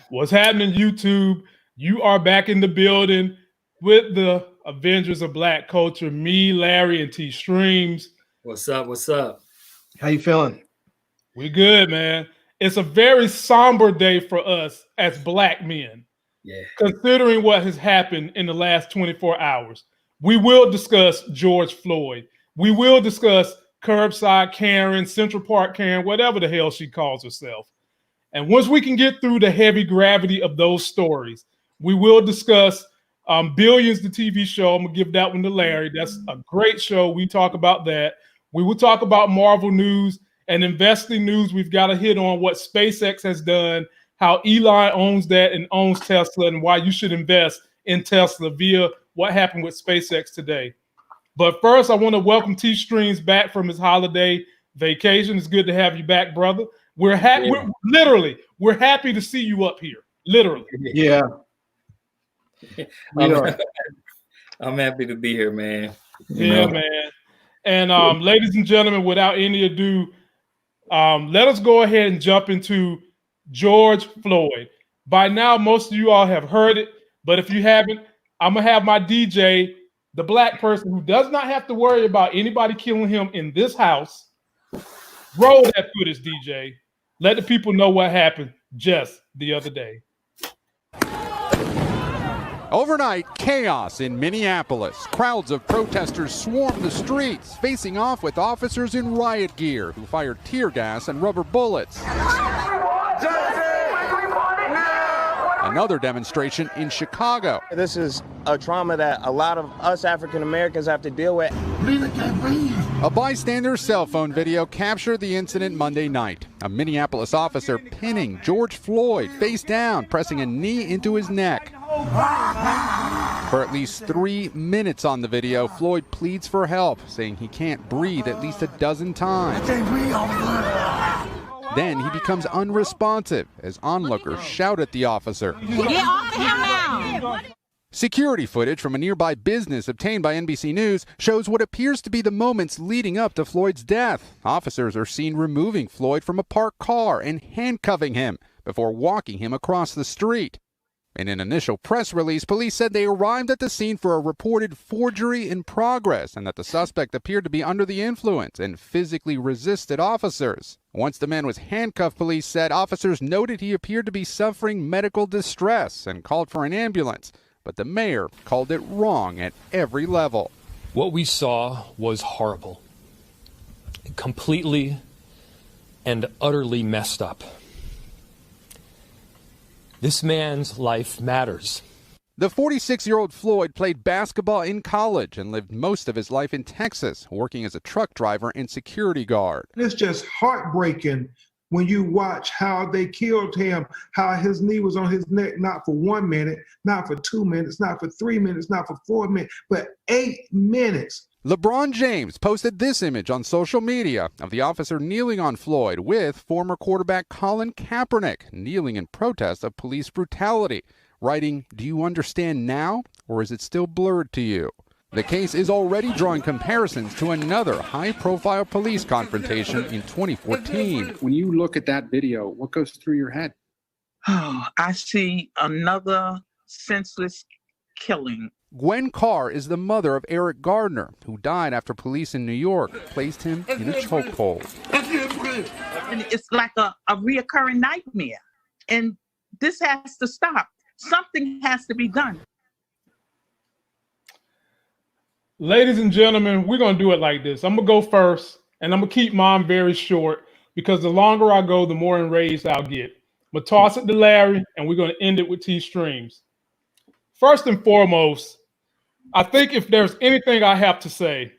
What's happening, YouTube? You are back in the building with the Avengers of Black Culture. Me, Larry, and T Streams. What's up? What's up? How you feeling? We good, man. It's a very somber day for us as Black men. Yeah. Considering what has happened in the last 24 hours. We will discuss George Floyd. We will discuss Curbside Karen, Central Park Karen, whatever the hell she calls herself. And once we can get through the heavy gravity of those stories, we will discuss Billions, the TV show. I'm going to give that one to Larry. That's a great show. We talk about that. We will talk about Marvel news and investing news. We've got to hit on what SpaceX has done, how Elon owns that and owns Tesla, and why you should invest in Tesla via what happened with SpaceX today. But first, I want to welcome T Streams back from his holiday vacation. It's good to have you back, brother. We're happy. We're happy to see you up here. Literally. Yeah. I'm happy to be here, man. Yeah, man. And ladies and gentlemen, without any ado, let us go ahead and jump into George Floyd. By now, most of you all have heard it, but if you haven't, I'm gonna have my DJ, the Black person who does not have to worry about anybody killing him in this house, roll that footage, DJ. Let the people know what happened just the other day. Overnight, chaos in Minneapolis. Crowds of protesters swarmed the streets, facing off with officers in riot gear who fired tear gas and rubber bullets. Another demonstration in Chicago. This is a trauma that a lot of us African Americans have to deal with. A bystander's cell phone video captured the incident Monday night. A Minneapolis officer pinning George Floyd face down, pressing a knee into his neck. For at least 3 minutes on the video, Floyd pleads for help, saying he can't breathe at least a dozen times. Then he becomes unresponsive as onlookers shout at the officer. Get off of him now! Security footage from a nearby business obtained by NBC News shows what appears to be the moments leading up to Floyd's death. Officers are seen removing Floyd from a parked car and handcuffing him before walking him across the street. In an initial press release, police said they arrived at the scene for a reported forgery in progress and that the suspect appeared to be under the influence and physically resisted officers. Once the man was handcuffed, police said officers noted he appeared to be suffering medical distress and called for an ambulance, but the mayor called it wrong at every level. What we saw was horrible, completely and utterly messed up. This man's life matters. The 46-year-old Floyd played basketball in college and lived most of his life in Texas, working as a truck driver and security guard. It's just heartbreaking when you watch how they killed him, how his knee was on his neck, not for 1 minute, not for 2 minutes, not for 3 minutes, not for 4 minutes, but 8 minutes. LeBron James posted this image on social media of the officer kneeling on Floyd with former quarterback Colin Kaepernick kneeling in protest of police brutality, writing, "Do you understand now, or is it still blurred to you?" The case is already drawing comparisons to another high-profile police confrontation in 2014. When you look at that video, what goes through your head? Oh, I see another senseless killing. Gwen Carr is the mother of Eric Gardner, who died after police in New York placed him in a chokehold. And it's like a reoccurring nightmare. And this has to stop. Something has to be done. Ladies and gentlemen, we're going to do it like this. I'm going to go first, and I'm going to keep mine very short because the longer I go, the more enraged I'll get. I'm going to toss it to Larry, and we're going to end it with T Streams. First and foremost, I think if there's anything I have to say,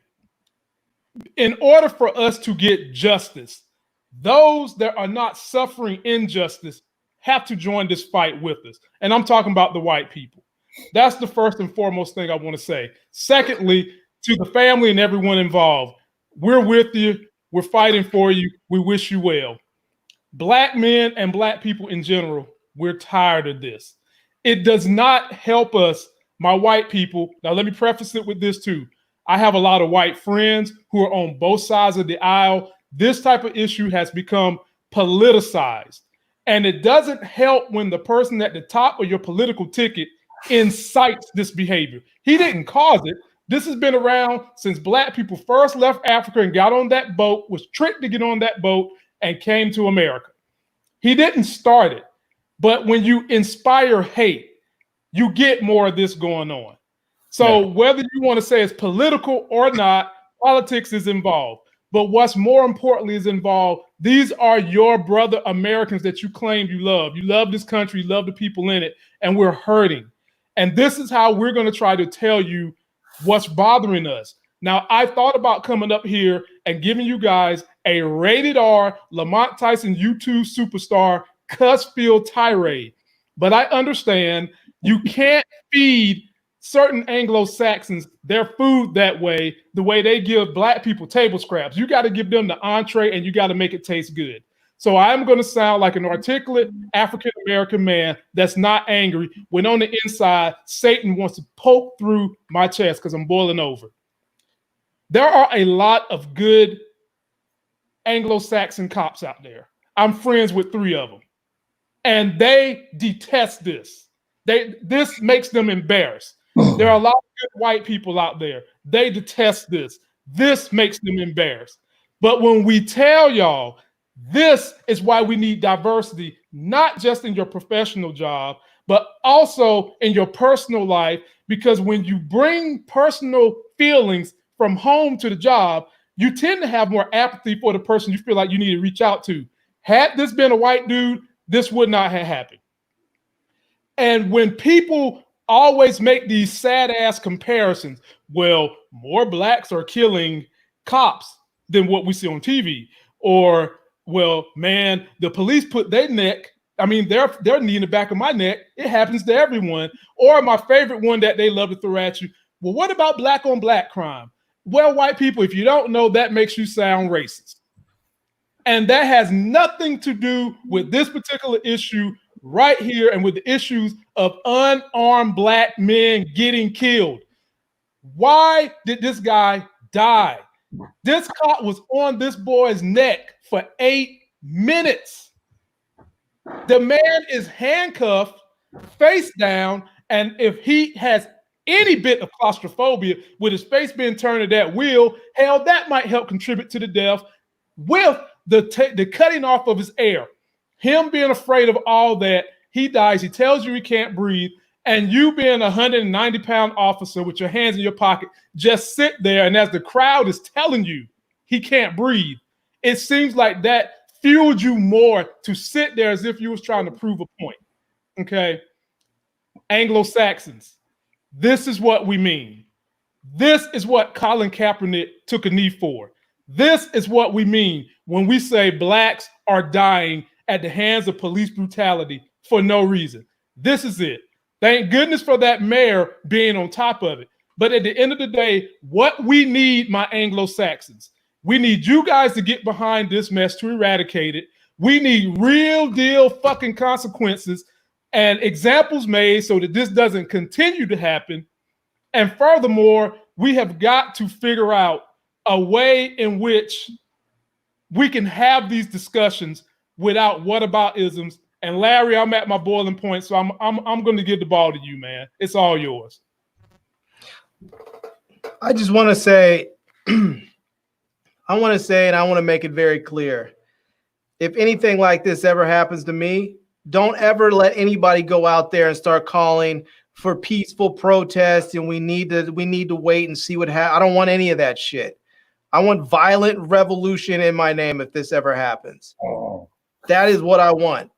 in order for us to get justice, those that are not suffering injustice have to join this fight with us. And I'm talking about the white people. That's the first and foremost thing I want to say. Secondly, to the family and everyone involved, we're with you. We're fighting for you. We wish you well. Black men and Black people in general, we're tired of this. It does not help us, my white people. Now, let me preface it with this too. I have a lot of white friends who are on both sides of the aisle. This type of issue has become politicized. And it doesn't help when the person at the top of your political ticket incites this behavior. He didn't cause it. This has been around since Black people first left Africa and got on that boat, was tricked to get on that boat, and came to America. He didn't start it. But when you inspire hate, you get more of this going on. So whether you want to say it's political or not, politics is involved. But what's more importantly is involved, these are your brother Americans that you claim you love. You love this country, you love the people in it, and we're hurting. And this is how we're going to try to tell you what's bothering us. Now, I thought about coming up here and giving you guys a rated R Lamont Tyson YouTube superstar cuss-filled tirade. But I understand you can't feed certain Anglo-Saxons their food that way, the way they give Black people table scraps. You got to give them the entree and you got to make it taste good. So I'm going to sound like an articulate African-American man that's not angry when on the inside, Satan wants to poke through my chest because I'm boiling over. There are a lot of good Anglo-Saxon cops out there. I'm friends with 3 of them. And they detest this. This makes them embarrassed. There are a lot of good white people out there. They detest this. This makes them embarrassed. But when we tell y'all, this is why we need diversity, not just in your professional job, but also in your personal life, because when you bring personal feelings from home to the job, you tend to have more apathy for the person you feel like you need to reach out to. Had this been a white dude, this would not have happened. And when people always make these sad ass comparisons, well, more Blacks are killing cops than what we see on TV, or well, man, the police put their neck, I mean, their knee in the back of my neck. It happens to everyone. Or my favorite one that they love to throw at you, well, what about Black on Black crime? Well, white people, if you don't know, that makes you sound racist. And that has nothing to do with this particular issue right here and with the issues of unarmed Black men getting killed. Why did this guy die? This cop was on this boy's neck for 8 minutes. The man is handcuffed, face down, and if he has any bit of claustrophobia with his face being turned at that wheel, hell, that might help contribute to the death with the cutting off of his air. Him being afraid of all that, he dies. He tells you he can't breathe. And you being a 190-pound officer with your hands in your pocket, just sit there. And as the crowd is telling you he can't breathe, it seems like that fueled you more to sit there as if you was trying to prove a point. Okay? Anglo-Saxons, this is what we mean. This is what Colin Kaepernick took a knee for. This is what we mean when we say Blacks are dying at the hands of police brutality for no reason. This is it. Thank goodness for that mayor being on top of it. But at the end of the day, what we need, my Anglo-Saxons, we need you guys to get behind this mess to eradicate it. We need real deal fucking consequences and examples made so that this doesn't continue to happen. And furthermore, we have got to figure out a way in which we can have these discussions without whataboutisms. And Larry, I'm at my boiling point, so I'm going to give the ball to you, man. It's all yours. I just want to say, and I want to make it very clear. If anything like this ever happens to me, don't ever let anybody go out there and start calling for peaceful protests and we need to wait and see what happens. I don't want any of that shit. I want violent revolution in my name if this ever happens. That is what I want.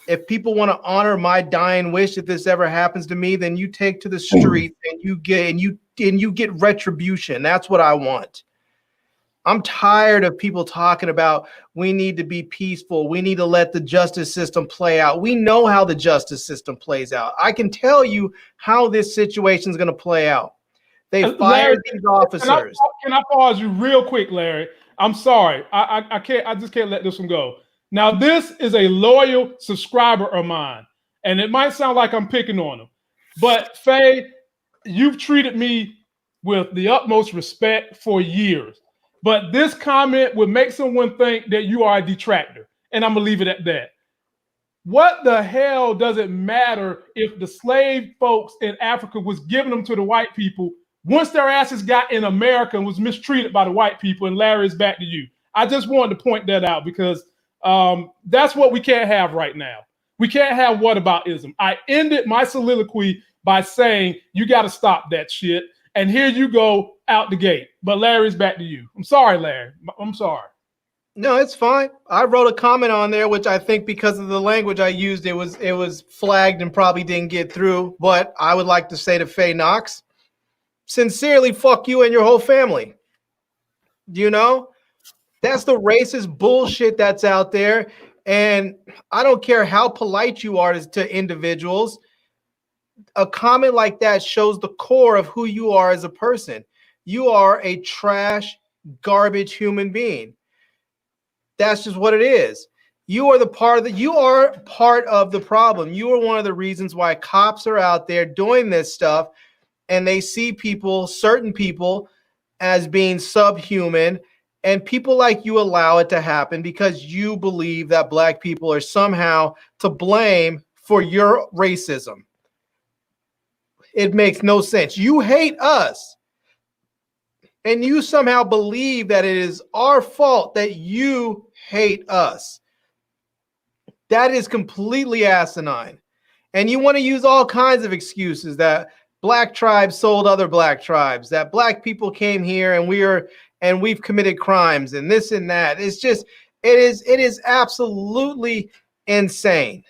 If people want to honor my dying wish, if this ever happens to me, then you take to the street and you get retribution. That's what I want. I'm tired of people talking about we need to be peaceful. We need to let the justice system play out. We know how the justice system plays out. I can tell you how this situation is going to play out. They fired these officers. Can I pause you real quick, Larry? I'm sorry. I can't. I just can't let this one go. Now, this is a loyal subscriber of mine, and it might sound like I'm picking on him, but Faye, you've treated me with the utmost respect for years. But this comment would make someone think that you are a detractor, and I'm gonna leave it at that. What the hell does it matter if the slave folks in Africa was giving them to the white people once their asses got in America and was mistreated by the white people? And Larry, is back to you. I just wanted to point that out because that's what we can't have right now. We can't have whataboutism. I ended my soliloquy by saying you got to stop that shit. And here you go out the gate. But Larry's back to you. I'm sorry, Larry. I'm sorry. No, it's fine. I wrote a comment on there, which I think because of the language I used, it was flagged and probably didn't get through. But I would like to say to Faye Knox, sincerely, fuck you and your whole family. You know, that's the racist bullshit that's out there. And I don't care how polite you are to individuals. A comment like that shows the core of who you are as a person. You are a trash, garbage human being. That's just what it is. You are part of the problem. You are one of the reasons why cops are out there doing this stuff, and they see people, certain people, as being subhuman, and people like you allow it to happen because you believe that black people are somehow to blame for your racism. It makes no sense. You hate us. And you somehow believe that it is our fault that you hate us. That is completely asinine. And you want to use all kinds of excuses that black tribes sold other black tribes, that black people came here and we've committed crimes and this and that. It's just, it is absolutely insane.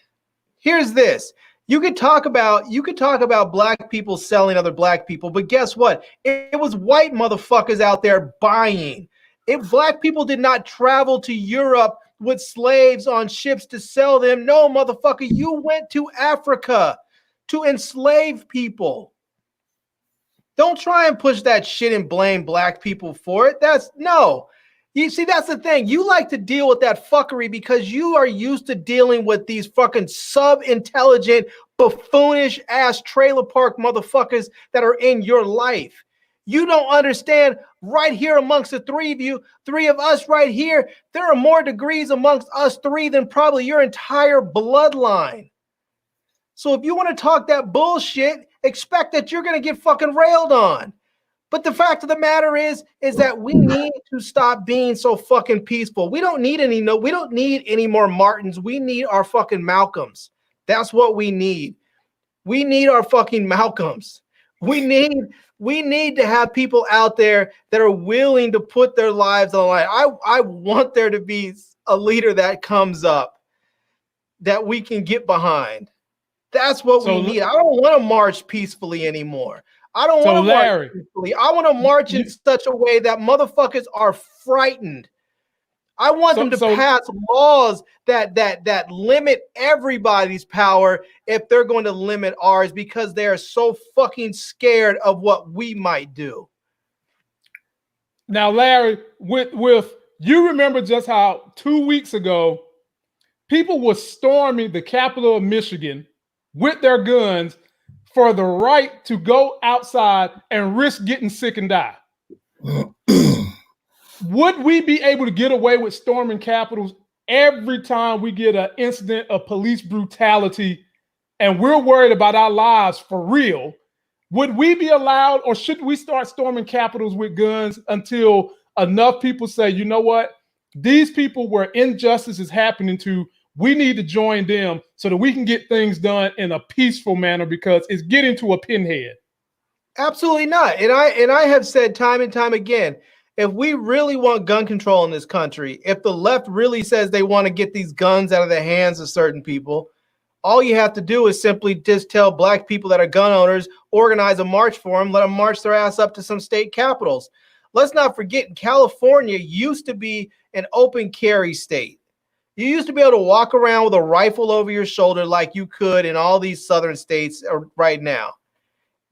Here's this. You could talk about black people selling other black people, but guess what? It was white motherfuckers out there buying. If black people did not travel to Europe with slaves on ships to sell them, no, motherfucker, you went to Africa to enslave people. Don't try and push that shit and blame black people for it. No. You see, that's the thing. You like to deal with that fuckery because you are used to dealing with these fucking sub-intelligent, buffoonish ass trailer park motherfuckers that are in your life. You don't understand right here amongst the three of us right here, there are more degrees amongst us three than probably your entire bloodline. So if you want to talk that bullshit, expect that you're going to get fucking railed on. But the fact of the matter is that we need to stop being so fucking peaceful. We don't need any more Martins. We need our fucking Malcolms. That's what we need. We need our fucking Malcolms. We need to have people out there that are willing to put their lives on the line. I want there to be a leader that comes up that we can get behind. That's what we need. I don't want to march peacefully anymore. I don't want to march peacefully. I want to march in such a way that motherfuckers are frightened. I want them to pass laws that limit everybody's power if they're going to limit ours because they are so fucking scared of what we might do. Now, Larry, with you remember just how 2 weeks ago people were storming the capital of Michigan with their guns for the right to go outside and risk getting sick and die. Would we be able to get away with storming capitals every time we get an incident of police brutality and we're worried about our lives for real? Would we be allowed, or should we start storming capitals with guns until enough people say, you know what, these people where injustice is happening to, we need to join them so that we can get things done in a peaceful manner because it's getting to a pinhead? Absolutely not. And I have said time and time again, if we really want gun control in this country, if the left really says they want to get these guns out of the hands of certain people, all you have to do is simply just tell black people that are gun owners, organize a march for them, let them march their ass up to some state capitals. Let's not forget, California used to be an open carry state. You used to be able to walk around with a rifle over your shoulder like you could in all these southern states right now.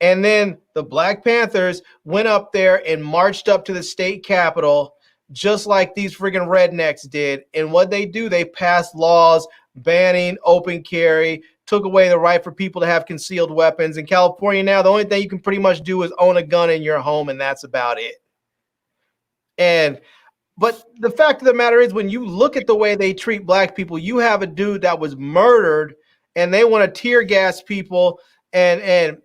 And then the Black Panthers went up there and marched up to the state capitol just like these friggin' rednecks did. And what they do, they passed laws banning open carry, took away the right for people to have concealed weapons. In California now, the only thing you can pretty much do is own a gun in your home, and that's about it. And But the fact of the matter is, when you look at the way they treat black people, you have a dude that was murdered, and they want to tear gas people and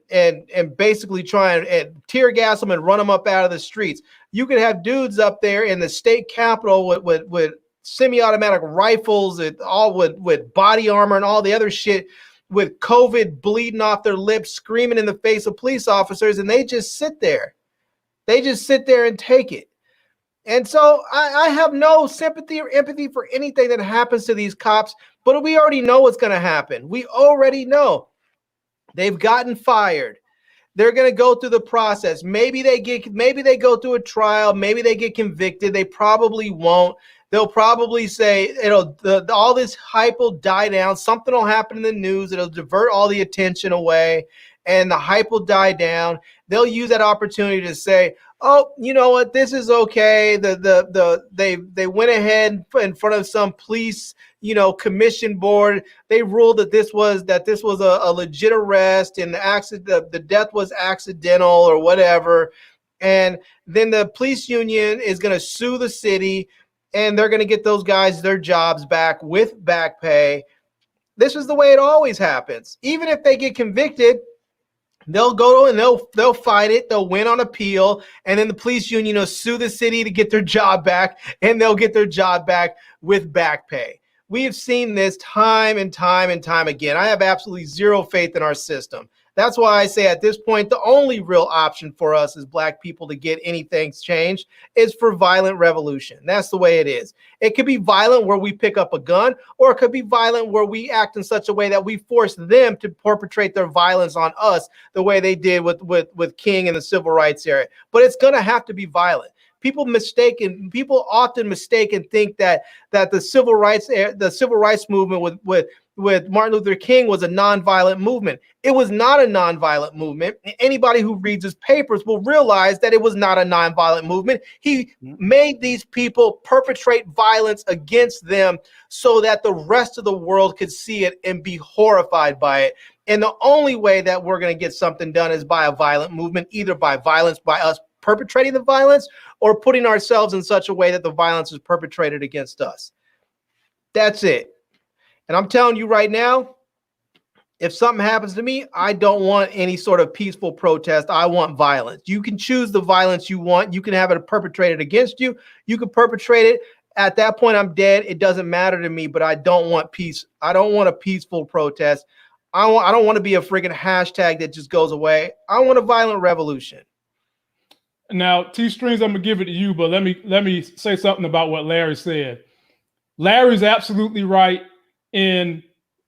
basically try and tear gas them and run them up out of the streets. You could have dudes up there in the state capitol with semi-automatic rifles and all with body armor and all the other shit, with COVID bleeding off their lips, screaming in the face of police officers, and they just sit there. They just sit there and take it. And so I have no sympathy or empathy for anything that happens to these cops, but we already know what's going to happen. We already know. They've gotten fired. They're going to go through the process. Maybe they go through a trial. Maybe they get convicted. They probably won't. They'll probably say all this hype will die down. Something will happen in the news. It'll divert all the attention away, and the hype will die down. They'll use that opportunity to say, "Oh, you know what? This is okay." They went ahead in front of some police, commission board. They ruled that this was a legit arrest, and the death was accidental or whatever. And then the police union is going to sue the city, and they're going to get those guys their jobs back with back pay. This is the way it always happens. Even if they get convicted, they'll go and they'll fight it. They'll win on appeal, and then the police union will sue the city to get their job back, and they'll get their job back with back pay. We have seen this time and time and time again. I have absolutely zero faith in our system. That's why I say at this point, the only real option for us as black people to get anything changed is for violent revolution. That's the way it is. It could be violent where we pick up a gun, or it could be violent where we act in such a way that we force them to perpetrate their violence on us the way they did with King in the civil rights era. But it's going to have to be violent. People often mistake and think that the civil rights movement with Martin Luther King was a nonviolent movement. It was not a nonviolent movement. Anybody who reads his papers will realize that it was not a nonviolent movement. He made these people perpetrate violence against them so that the rest of the world could see it and be horrified by it. And the only way that we're going to get something done is by a violent movement, either by violence, by us perpetrating the violence, or putting ourselves in such a way that the violence is perpetrated against us. That's it. And I'm telling you right now, if something happens to me, I don't want any sort of peaceful protest. I want violence. You can choose the violence you want. You can have it perpetrated against you. You can perpetrate it. At that point, I'm dead. It doesn't matter to me, but I don't want peace. I don't want a peaceful protest. I don't want to be a friggin' hashtag that just goes away. I want a violent revolution. Now, T-Strings, I'm gonna give it to you, but let me say something about what Larry said. Larry's absolutely right. And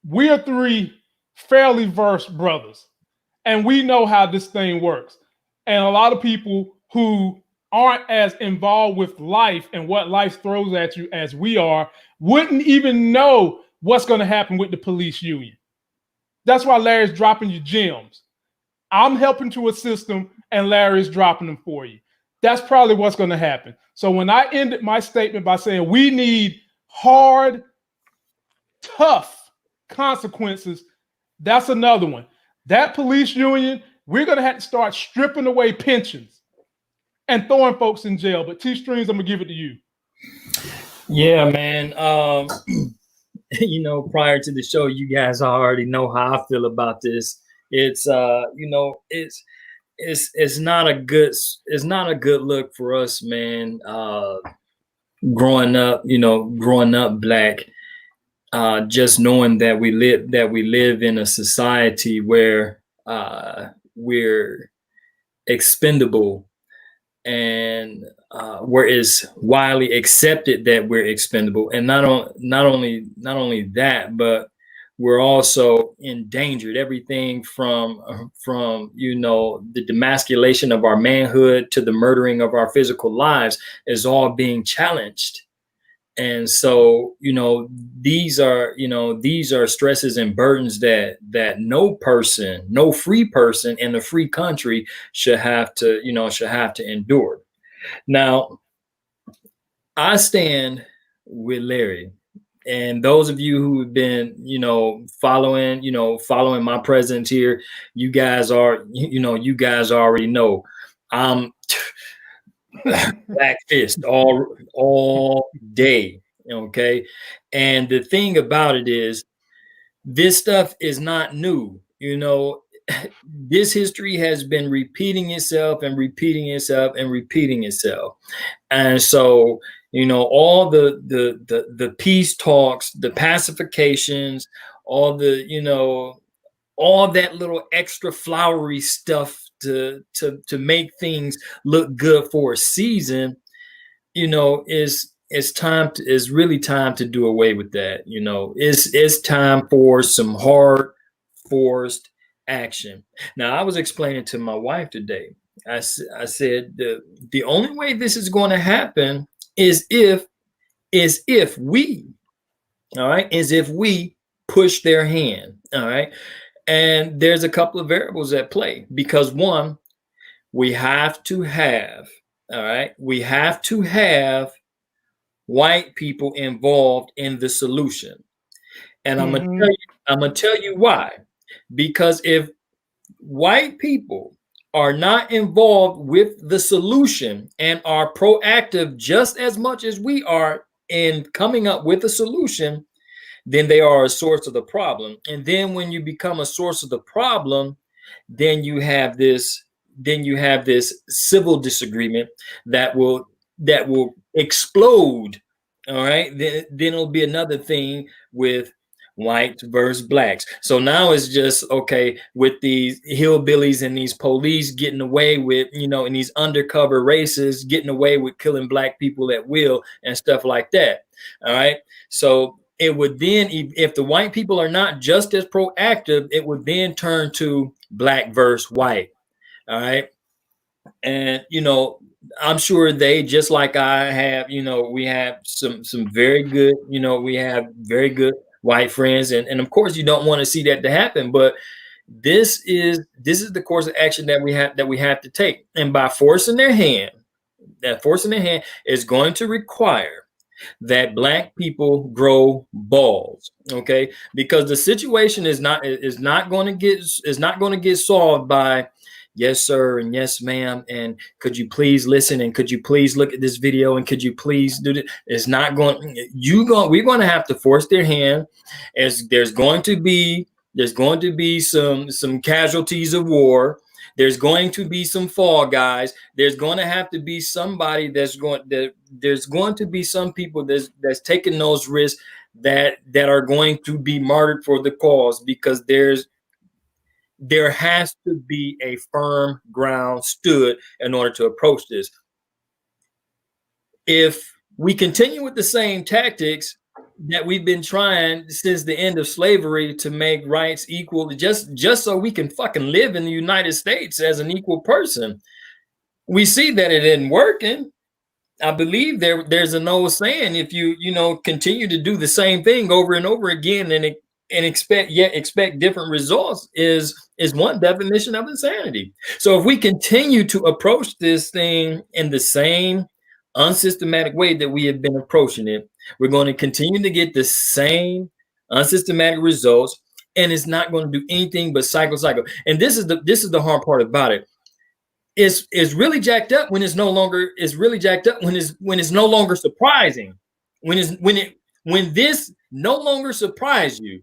we are three fairly versed brothers, and we know how this thing works. And a lot of people who aren't as involved with life and what life throws at you as we are wouldn't even know what's going to happen with the police union. That's why Larry's dropping you gems. I'm helping to assist them, and Larry's dropping them for you. That's probably what's going to happen. So when I ended my statement by saying we need hard, tough consequences, that's another one. That police union, we're going to have to start stripping away pensions and throwing folks in jail. But T-Strings, I'm going to give it to you. Yeah, man. Prior to the show, you guys already know how I feel about this. It's it's not a good look for us, man. Growing up black, just knowing that we live in a society where we're expendable, and where it's widely accepted that we're expendable, and not only that, but we're also endangered. Everything from the demasculation of our manhood to the murdering of our physical lives is all being challenged. And so, these are stresses and burdens that no free person in a free country should have to endure. Now, I stand with Larry. And those of you who have been, following my presence here, you guys already know. Black fist all day. Okay. And the thing about it is, this stuff is not new. You know, this history has been repeating itself and repeating itself and repeating itself. And so, you know, all the peace talks, the pacifications, all the, you know, all that little extra flowery stuff to make things look good for a season, you know, is really time to do away with that. You know, it's time for some hard forced action. Now, I was explaining to my wife today. I said the only way this is going to happen is if we, all right, is if we push their hand. All right. And there's a couple of variables at play, because one, we have to have, all right, we have to have white people involved in the solution. And I'm gonna tell you why. Because if white people are not involved with the solution and are proactive just as much as we are in coming up with a solution, then they are a source of the problem. And then when you become a source of the problem, then you have this civil disagreement that will explode. All right. Then it'll be another thing with whites versus blacks. So now it's just, okay, with these hillbillies and these police getting away with, you know, and these undercover races getting away with killing black people at will and stuff like that. All right. So it would then, if the white people are not just as proactive, it would then turn to black versus white. All right. And, you know, I'm sure they, just like I have, you know, we have some very good, you know, we have very good white friends. And of course, you don't want to see that to happen. But this is the course of action that we have to take. And by forcing their hand is going to require that black people grow balls, okay? Because the situation is not going to get solved by yes sir and yes ma'am and could you please listen and could you please look at this video and could you please do it. It's not going. We're going to have to force their hand. As there's going to be some casualties of war. There's going to be some fall guys. There's going to have to be somebody there's going to be some people that's taking those risks that are going to be martyred for the cause, because there has to be a firm ground stood in order to approach this. If we continue with the same tactics that we've been trying since the end of slavery to make rights equal, just so we can fucking live in the United States as an equal person, we see that it isn't working. I believe there's an old saying: if you continue to do the same thing over and over again and expect different results, is one definition of insanity. So if we continue to approach this thing in the same unsystematic way that we have been approaching it, we're going to continue to get the same unsystematic results, and it's not going to do anything but cycle. And this is the hard part about it. It's really jacked up when it's no longer. It's really jacked up when it's no longer surprising. When this no longer surprise you,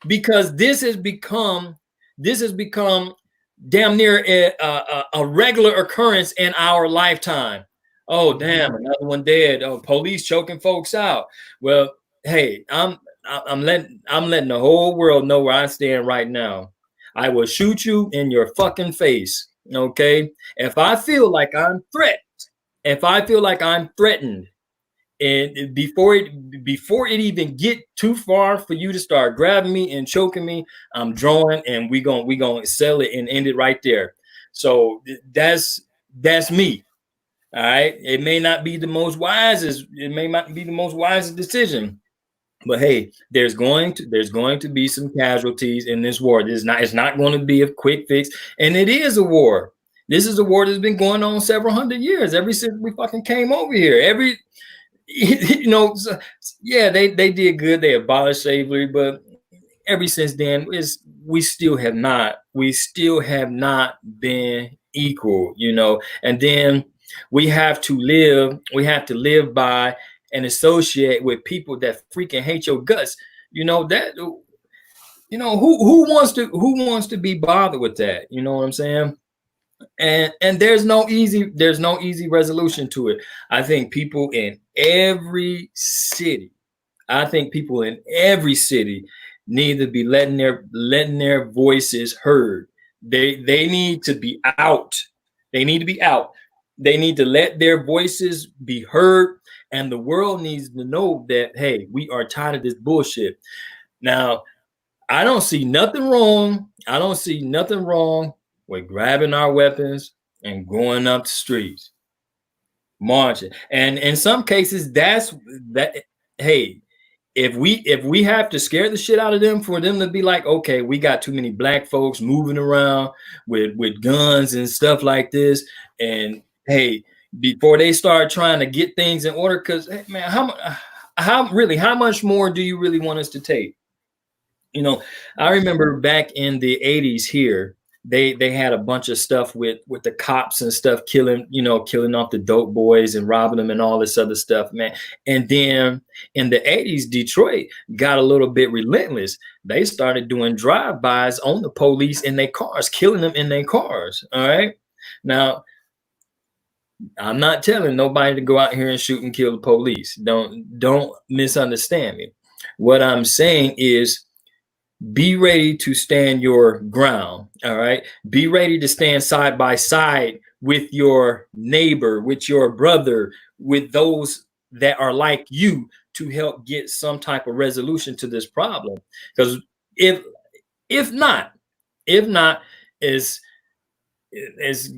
because this has become damn near a regular occurrence in our lifetime. Oh damn, another one dead. Oh, police choking folks out. Well, hey, I'm letting the whole world know where I stand right now. I will shoot you in your fucking face. Okay. If I feel like I'm threatened, and before it even get too far for you to start grabbing me and choking me, I'm drawing, and we gonna sell it and end it right there. So that's me. All right. It may not be the most wisest decision, but hey, there's going to be some casualties in this war. It's not going to be a quick fix, and it is a war. This is a war that's been going on several hundred years, ever since we fucking came over here. They did good. They abolished slavery, but ever since then, we still have not been equal, and then We have to live by and associate with people that freaking hate your guts. You know that. You know who wants to be bothered with that? You know what I'm saying? And there's no easy resolution to it. I think people in every city need to be letting their voices heard. They need to be out. They need to be out. They need to let their voices be heard, and the world needs to know that, hey, we are tired of this bullshit. Now, I don't see nothing wrong. With grabbing our weapons and going up the streets, marching. And in some cases, hey, if we have to scare the shit out of them for them to be like, okay, we got too many black folks moving around with guns and stuff like this, and hey, before they start trying to get things in order, because hey, man, how much more do you really want us to take? You know, I remember back in the 80s here, they had a bunch of stuff with the cops and stuff, killing off the dope boys and robbing them and all this other stuff, man. And then in the 80s, Detroit got a little bit relentless. They started doing drive-bys on the police in their cars, killing them in their cars. All right. Now, I'm not telling nobody to go out here and shoot and kill the police. Don't misunderstand me. What I'm saying is, be ready to stand your ground. All right. Be ready to stand side by side with your neighbor, with your brother, with those that are like you, to help get some type of resolution to this problem. Because if not, it's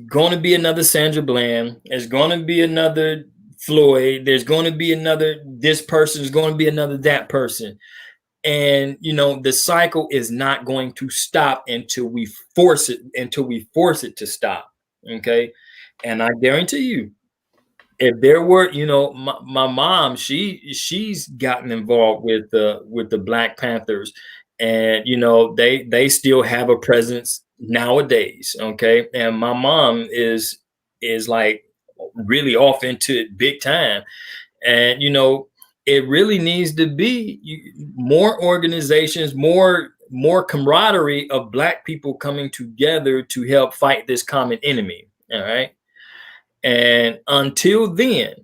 going to be another Sandra Bland. It's going to be another Floyd. There's going to be another this person. Is going to be another that person. And, you know, the cycle is not going to stop until we force it to stop. Okay. And I guarantee you, if there were, you know, my mom, she's gotten involved with the Black Panthers, and, you know, they still have a presence nowadays. Okay. And my mom is like really off into it big time. And, you know, it really needs to be more organizations, more camaraderie of Black people coming together to help fight this common enemy. All right. And until then,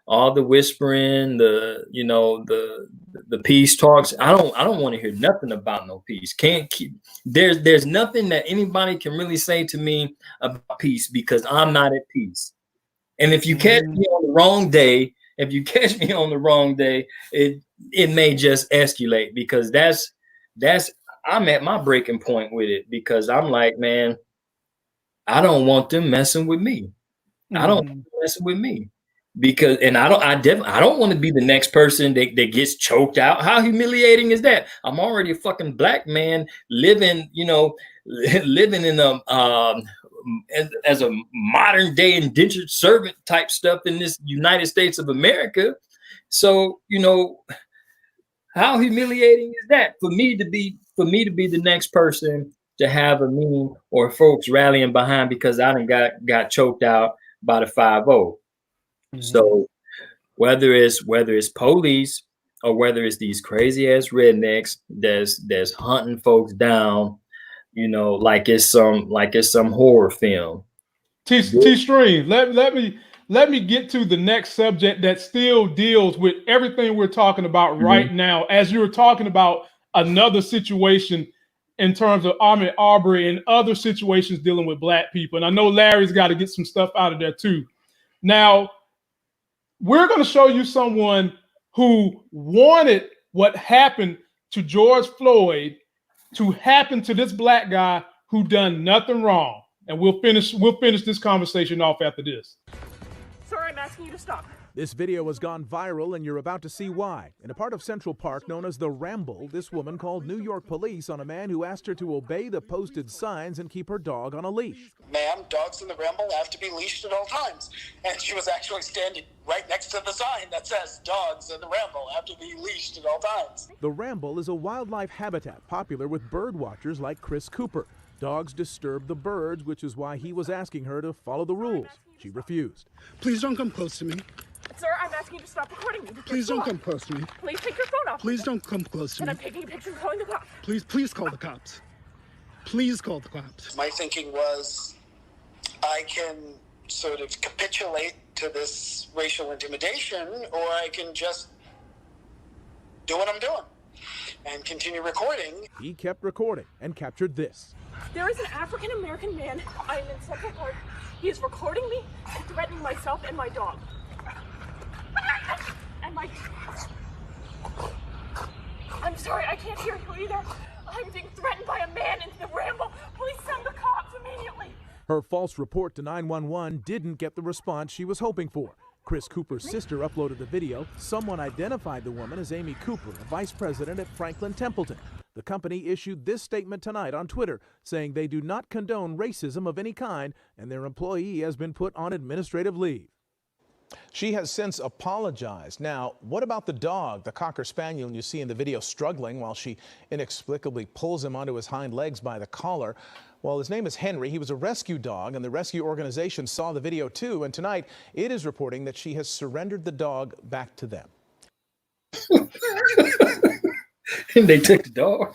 all the whispering, the peace talks, I don't want to hear nothing about no peace. There's nothing that anybody can really say to me about peace, because I'm not at peace. And if you catch me on the wrong day, it may just escalate, because I'm at my breaking point with it, because I'm like, man, I don't want them messing with me. I don't want them messing with me, because, and I don't want to be the next person that gets choked out. How humiliating is that? I'm already a fucking Black man living in a as a modern day indentured servant type stuff in this United States of America. So, you know, how humiliating is that for me to be the next person to have a meme or folks rallying behind because I done got choked out by the 5-0. So whether it's police or whether it's these crazy ass rednecks that's hunting folks down, you know, like it's some horror film. T-Stream, let me get to the next subject that still deals with everything we're talking about right now. As you were talking about another situation in terms of Ahmaud Arbery and other situations dealing with Black people. And I know Larry's got to get some stuff out of there too. Now, we're going to show you someone who wanted what happened to George Floyd to happen to this Black guy who done nothing wrong. And we'll finish this conversation off after this. Sir, I'm asking you to stop. This video has gone viral, and you're about to see why. In a part of Central Park known as the Ramble, this woman called New York police on a man who asked her to obey the posted signs and keep her dog on a leash. Ma'am, dogs in the Ramble have to be leashed at all times. And she was actually standing right next to the sign that says dogs in the Ramble have to be leashed at all times. The Ramble is a wildlife habitat popular with bird watchers like Chris Cooper. Dogs disturb the birds, which is why he was asking her to follow the rules. She refused. Please don't come close to me. Sir, I'm asking you to stop recording me. Please don't come close to me. Please take your phone off. Please don't come close to And me. I'm taking a picture and calling the cops. Please call the cops. Please call the cops. My thinking was I can sort of capitulate to this racial intimidation, or I can just do what I'm doing and continue recording. He kept recording and captured this. There is an African-American man. I'm in Central Park. He is recording me and threatening myself and my dog. And my... I'm sorry, I can't hear you either. I'm being threatened by a man in the ramble. Please send the cops immediately. Her false report to 911 didn't get the response she was hoping for. Chris Cooper's sister uploaded the video. Someone identified the woman as Amy Cooper, a vice president at Franklin Templeton. The company issued this statement tonight on Twitter, saying they do not condone racism of any kind, and their employee has been put on administrative leave. She has since apologized. Now, what about the dog, the Cocker Spaniel you see in the video struggling while she inexplicably pulls him onto his hind legs by the collar? Well, his name is Henry. He was a rescue dog, and the rescue organization saw the video too, and tonight it is reporting that she has surrendered the dog back to them. And they took the dog.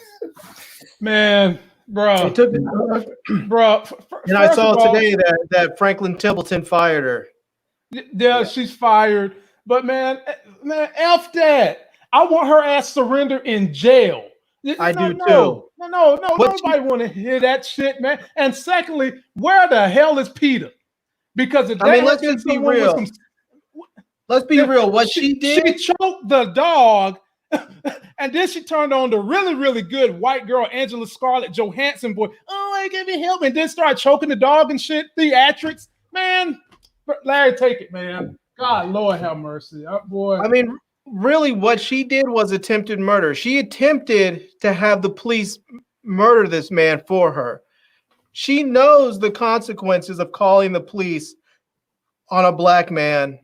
Man, bro. They took the dog. Bro. And I saw today that Franklin Templeton fired her. Yeah, she's fired. But man, F that. I want her ass surrender in jail. I do too. No, nobody want to hear that shit, man. And secondly, where the hell is Peter? Because if let's just be real. Let's be real. What she did, she choked the dog, and then she turned on the really, really good white girl, Angela Scarlett Johansson boy. Oh, I give me help, and then started choking the dog and shit. Theatrics, man. Larry, take it, man. God, Lord have mercy, boy. I mean, really, what she did was attempted murder. She attempted to have the police murder this man for her. She knows the consequences of calling the police on a black man.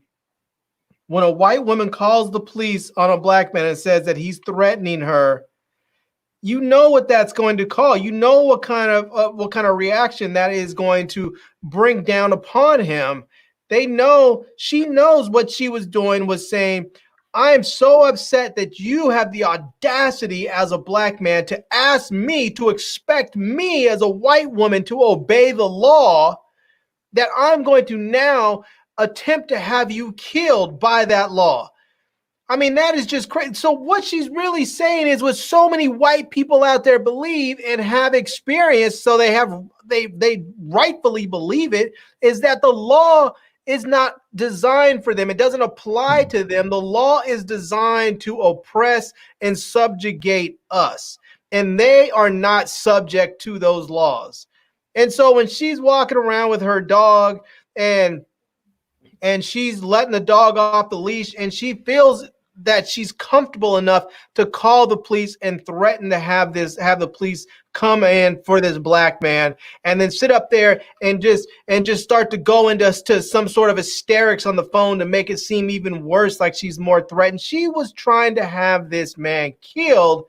When a white woman calls the police on a black man and says that he's threatening her, you know what that's going to cause. You know what kind of reaction that is going to bring down upon him. They know, she knows what she was doing was saying, I am so upset that you have the audacity as a black man to ask me, to expect me as a white woman to obey the law, that I'm going to now attempt to have you killed by that law. I mean, that is just crazy. So what she's really saying is what so many white people out there believe and have experienced, so they rightfully believe it, is that the law is not designed for them. It doesn't apply to them. The law is designed to oppress and subjugate us, and they are not subject to those laws. And so when she's walking around with her dog and she's letting the dog off the leash, and she feels that she's comfortable enough to call the police and threaten to have the police come in for this black man, and then sit up there and just start to go into some sort of hysterics on the phone to make it seem even worse, like she's more threatened. She was trying to have this man killed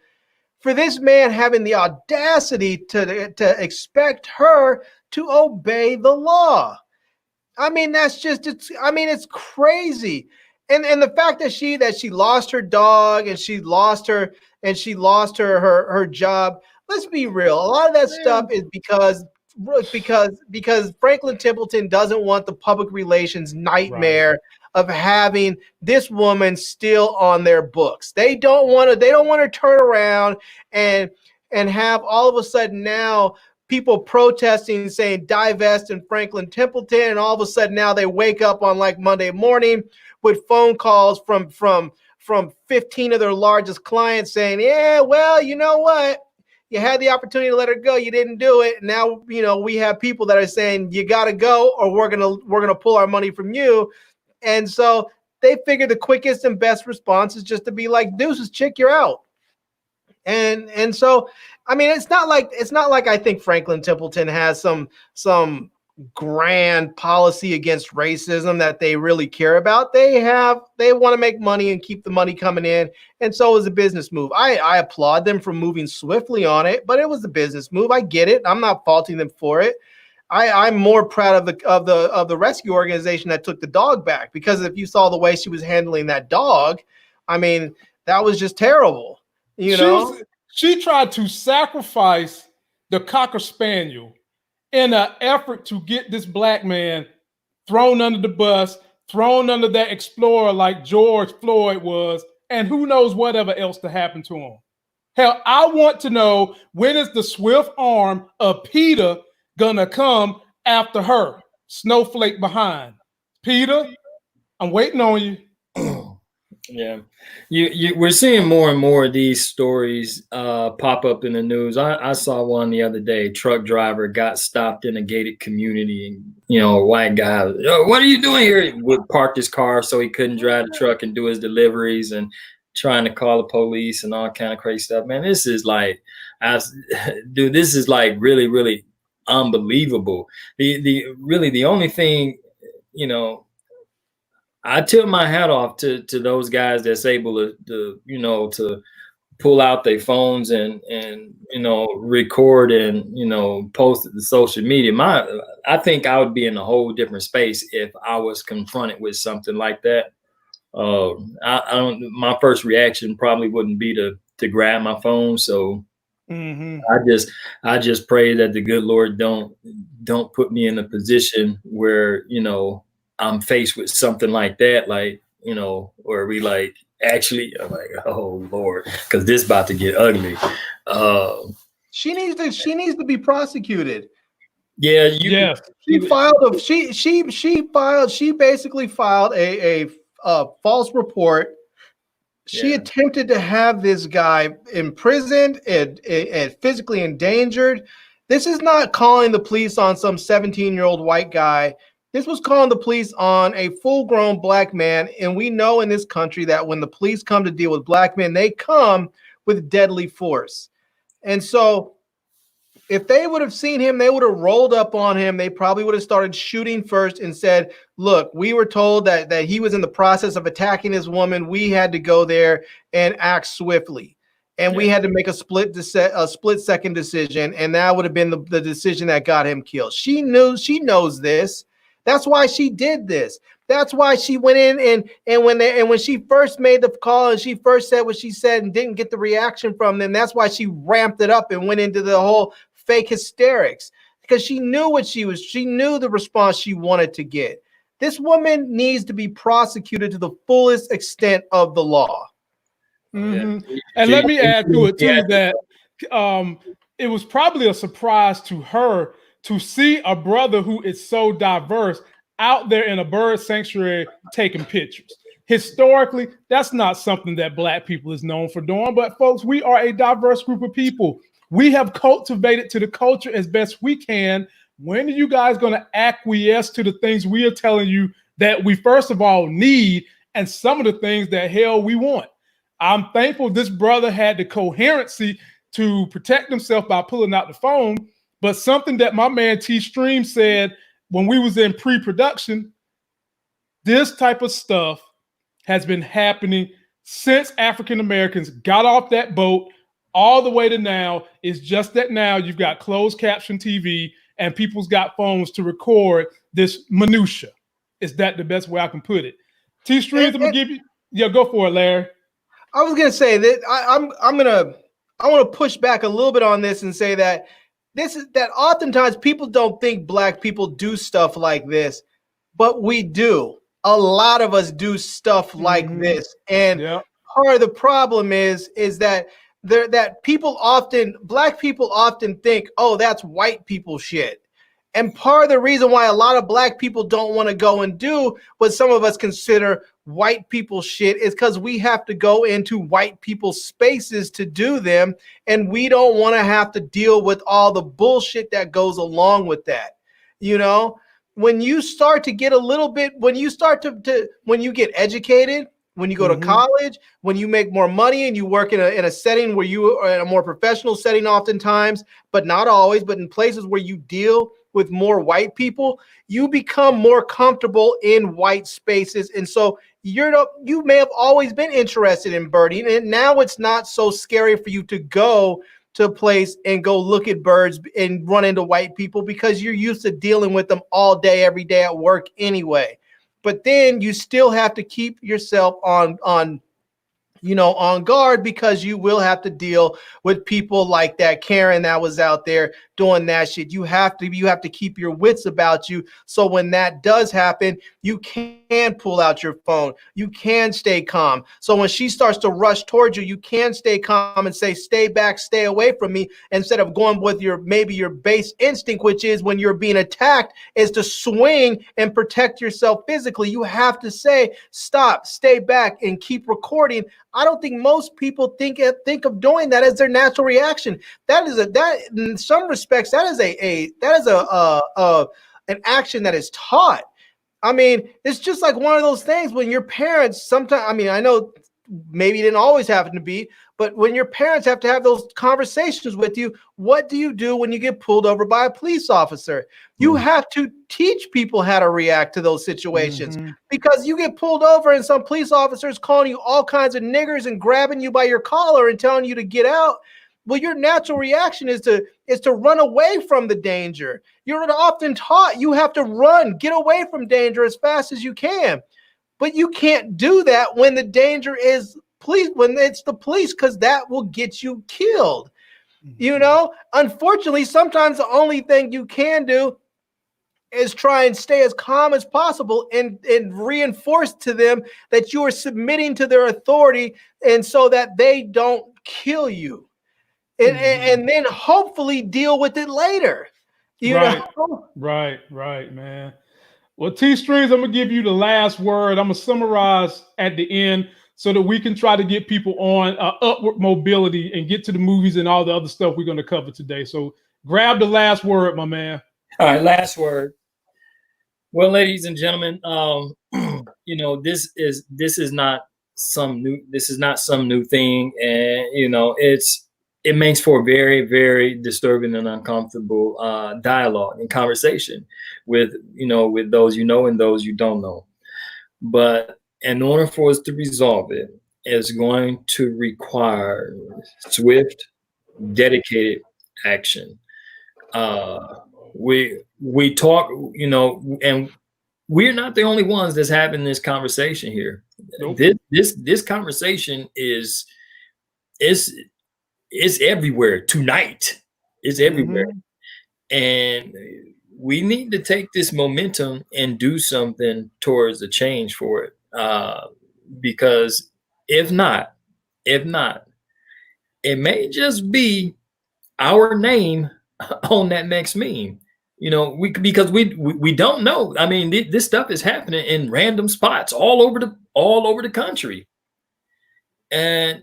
for this man having the audacity to expect her to obey the law. I mean, it's crazy. And the fact that she lost her dog and she lost her job. Let's be real. A lot of that stuff is because Franklin Templeton doesn't want the public relations nightmare of having this woman still on their books. They don't want to turn around and have all of a sudden now people protesting saying divest in Franklin Templeton, and all of a sudden now they wake up on like Monday morning with phone calls from 15 of their largest clients saying, yeah, well, you know what? You had the opportunity to let her go. You didn't do it. Now, we have people that are saying you got to go, or we're going to pull our money from you. And so they figure the quickest and best response is just to be like, deuces, chick, you're out. And so, I mean, it's not like I think Franklin Templeton has some grand policy against racism that they really care about. They want to make money and keep the money coming in, and so is a business move. I applaud them for moving swiftly on it, but it was a business move. I get it. I'm not faulting them for it. I'm more proud of the rescue organization that took the dog back, because if you saw the way she was handling that dog, I mean, that was just terrible. She tried to sacrifice the Cocker Spaniel in an effort to get this black man thrown under the bus, thrown under that Explorer like George Floyd was, and who knows whatever else to happen to him. Hell, I want to know, when is the swift arm of PETA gonna come after her? Snowflake behind. PETA, I'm waiting on you. Yeah, we're seeing more and more of these stories pop up in the news. I saw one the other day. Truck driver got stopped in a gated community, and a white guy, what are you doing here? Would park his car so he couldn't drive the truck and do his deliveries, and trying to call the police and all kind of crazy stuff. Man, this is like, dude, this is like really, really unbelievable. The only thing, I tip my hat off to those guys that's able to pull out their phones and record and post it to social media. I think I would be in a whole different space if I was confronted with something like that. My first reaction probably wouldn't be to grab my phone. So I just pray that the good Lord don't put me in a position where I'm faced with something like that, where we actually, I'm like, oh Lord, because this about to get ugly. She needs to be prosecuted. Yeah, she basically filed a false report. She attempted to have this guy imprisoned and physically endangered. This is not calling the police on some 17-year-old white guy. This was calling the police on a full-grown black man, and we know in this country that when the police come to deal with black men, they come with deadly force. And so if they would have seen him, they would have rolled up on him. They probably would have started shooting first and said, look, we were told that he was in the process of attacking this woman. We had to go there and act swiftly. And we had to make a split-second decision, and that would have been the decision that got him killed. She knows this. That's why she did this. That's why she went in and when she first made the call and she first said what she said and didn't get the reaction from them, that's why she ramped it up and went into the whole fake hysterics, because she knew she knew the response she wanted to get. This woman needs to be prosecuted to the fullest extent of the law. And let me add to it too that it was probably a surprise to her to see a brother who is so diverse out there in a bird sanctuary taking pictures. Historically, that's not something that black people is known for doing, but folks, we are a diverse group of people. We have cultivated to the culture as best we can. When are you guys going to acquiesce to the things we are telling you that we first of all need, and some of the things that hell we want? I'm thankful this brother had the coherency to protect himself by pulling out the phone. But something that my man T Stream said when we was in pre-production, this type of stuff has been happening since African Americans got off that boat all the way to now. It's just that now you've got closed caption TV and people's got phones to record this minutia. Is that the best way I can put it? T Streams, I'm gonna give you. Go for it, Larry. I was gonna say that I want to push back a little bit on this and say that oftentimes people don't think black people do stuff like this, but we do. A lot of us do stuff like this, and part of the problem is that black people often think, oh, that's white people shit. And part of the reason why a lot of black people don't want to go and do what some of us consider white people shit is because we have to go into white people's spaces to do them. And we don't want to have to deal with all the bullshit that goes along with that. When you start to get when you get educated When you go to college, when you make more money and you work in a setting where you are in a more professional setting oftentimes, but not always, but in places where you deal with more white people, you become more comfortable in white spaces. And so you may have always been interested in birding, and now it's not so scary for you to go to a place and go look at birds and run into white people because you're used to dealing with them all day, every day at work anyway. But then you still have to keep yourself on guard, because you will have to deal with people like that Karen that was out there doing that shit. You have to keep your wits about you. So when that does happen, you can pull out your phone. You can stay calm. So when she starts to rush towards you, you can stay calm and say, stay back, stay away from me, instead of going with your base instinct, which is when you're being attacked, is to swing and protect yourself physically. You have to say, stop, stay back, and keep recording. I don't think most people think of doing that as their natural reaction. That in some respects, that is an action that is taught. I mean, it's just like one of those things when your parents sometimes, I mean, I know maybe it didn't always happen to be, but when your parents have to have those conversations with you, what do you do when you get pulled over by a police officer? You have to teach people how to react to those situations, because you get pulled over and some police officers calling you all kinds of niggers and grabbing you by your collar and telling you to get out. Well, your natural reaction is to run away from the danger. You're often taught you have to run, get away from danger as fast as you can. But you can't do that when the danger is when it's the police, because that will get you killed. Unfortunately, sometimes the only thing you can do is try and stay as calm as possible and reinforce to them that you are submitting to their authority, and so that they don't kill you. And then hopefully deal with it later. Right, man. Well, T-Strings, I'm going to give you the last word. I'm going to summarize at the end so that we can try to get people on upward mobility and get to the movies and all the other stuff we're going to cover today. So grab the last word, my man. All right, last word. Well, ladies and gentlemen, this is not some new thing, and it makes for a very, very disturbing and uncomfortable dialogue and conversation with those you know and those you don't know. But in order for us to resolve it, it's going to require swift, dedicated action. We talk, and we're not the only ones that's having this conversation here. Nope. This conversation is everywhere tonight. It's everywhere. And we need to take this momentum and do something towards a change for it. Because if not, it may just be our name on that next meme. Because we don't know. I mean, this stuff is happening in random spots all over the country. And